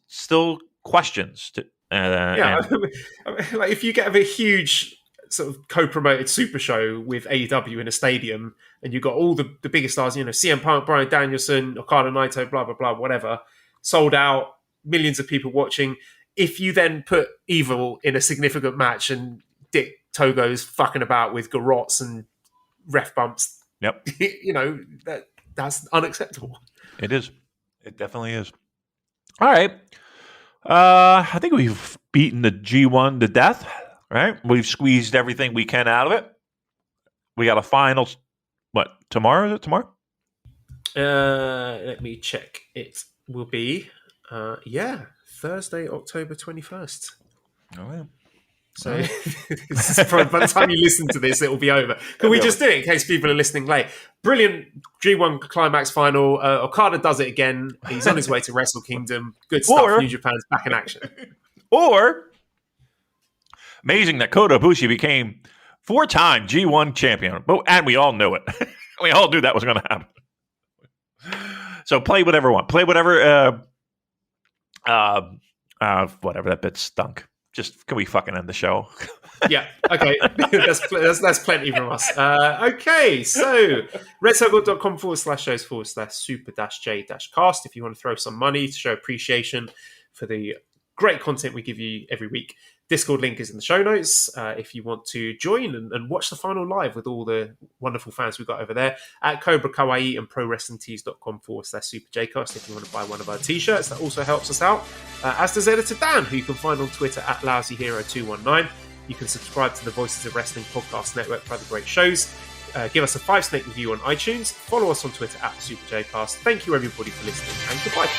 still questions to. Like if you get a huge sort of co-promoted super show with AEW in a stadium, and you've got all the biggest stars, CM Punk, Bryan Danielson, Okada, Naito, blah blah blah, whatever, sold out, millions of people watching. If you then put Evil in a significant match and Dick Togo's fucking about with garrots and ref bumps, yep, that's unacceptable. It is. It definitely is. All right. I think we've beaten the G1 to death, right? We've squeezed everything we can out of it. We got a final, tomorrow? Is it tomorrow? Let me check. It will be, Thursday, October 21st. Oh, yeah. So by the time you listen to this, it will be over. Can we just do it in case people are listening late? Brilliant G1 Climax final. Okada does it again. He's on his way to Wrestle Kingdom. Good stuff. New Japan's back in action. Or amazing that Kota Ibushi became 4-time G1 champion, and we all knew it. We all knew that was going to happen. So play whatever you want. Play whatever. Whatever, that bit stunk. Just, can we fucking end the show? Yeah, okay. that's plenty from us. Okay, so redcircle.com/shows/super-j-cast if you want to throw some money to show appreciation for the great content we give you every week. Discord link is in the show notes if you want to join and watch the final live with all the wonderful fans we've got over there at Cobra Kawaii and prowrestlingtees.com/superjcast if you want to buy one of our t-shirts. That also helps us out. As does editor Dan, who you can find on Twitter at LousyHero219. You can subscribe to the Voices of Wrestling podcast network for other great shows. Give us a 5-snake review on iTunes. Follow us on Twitter at SuperJcast. Thank you everybody for listening, and goodbye.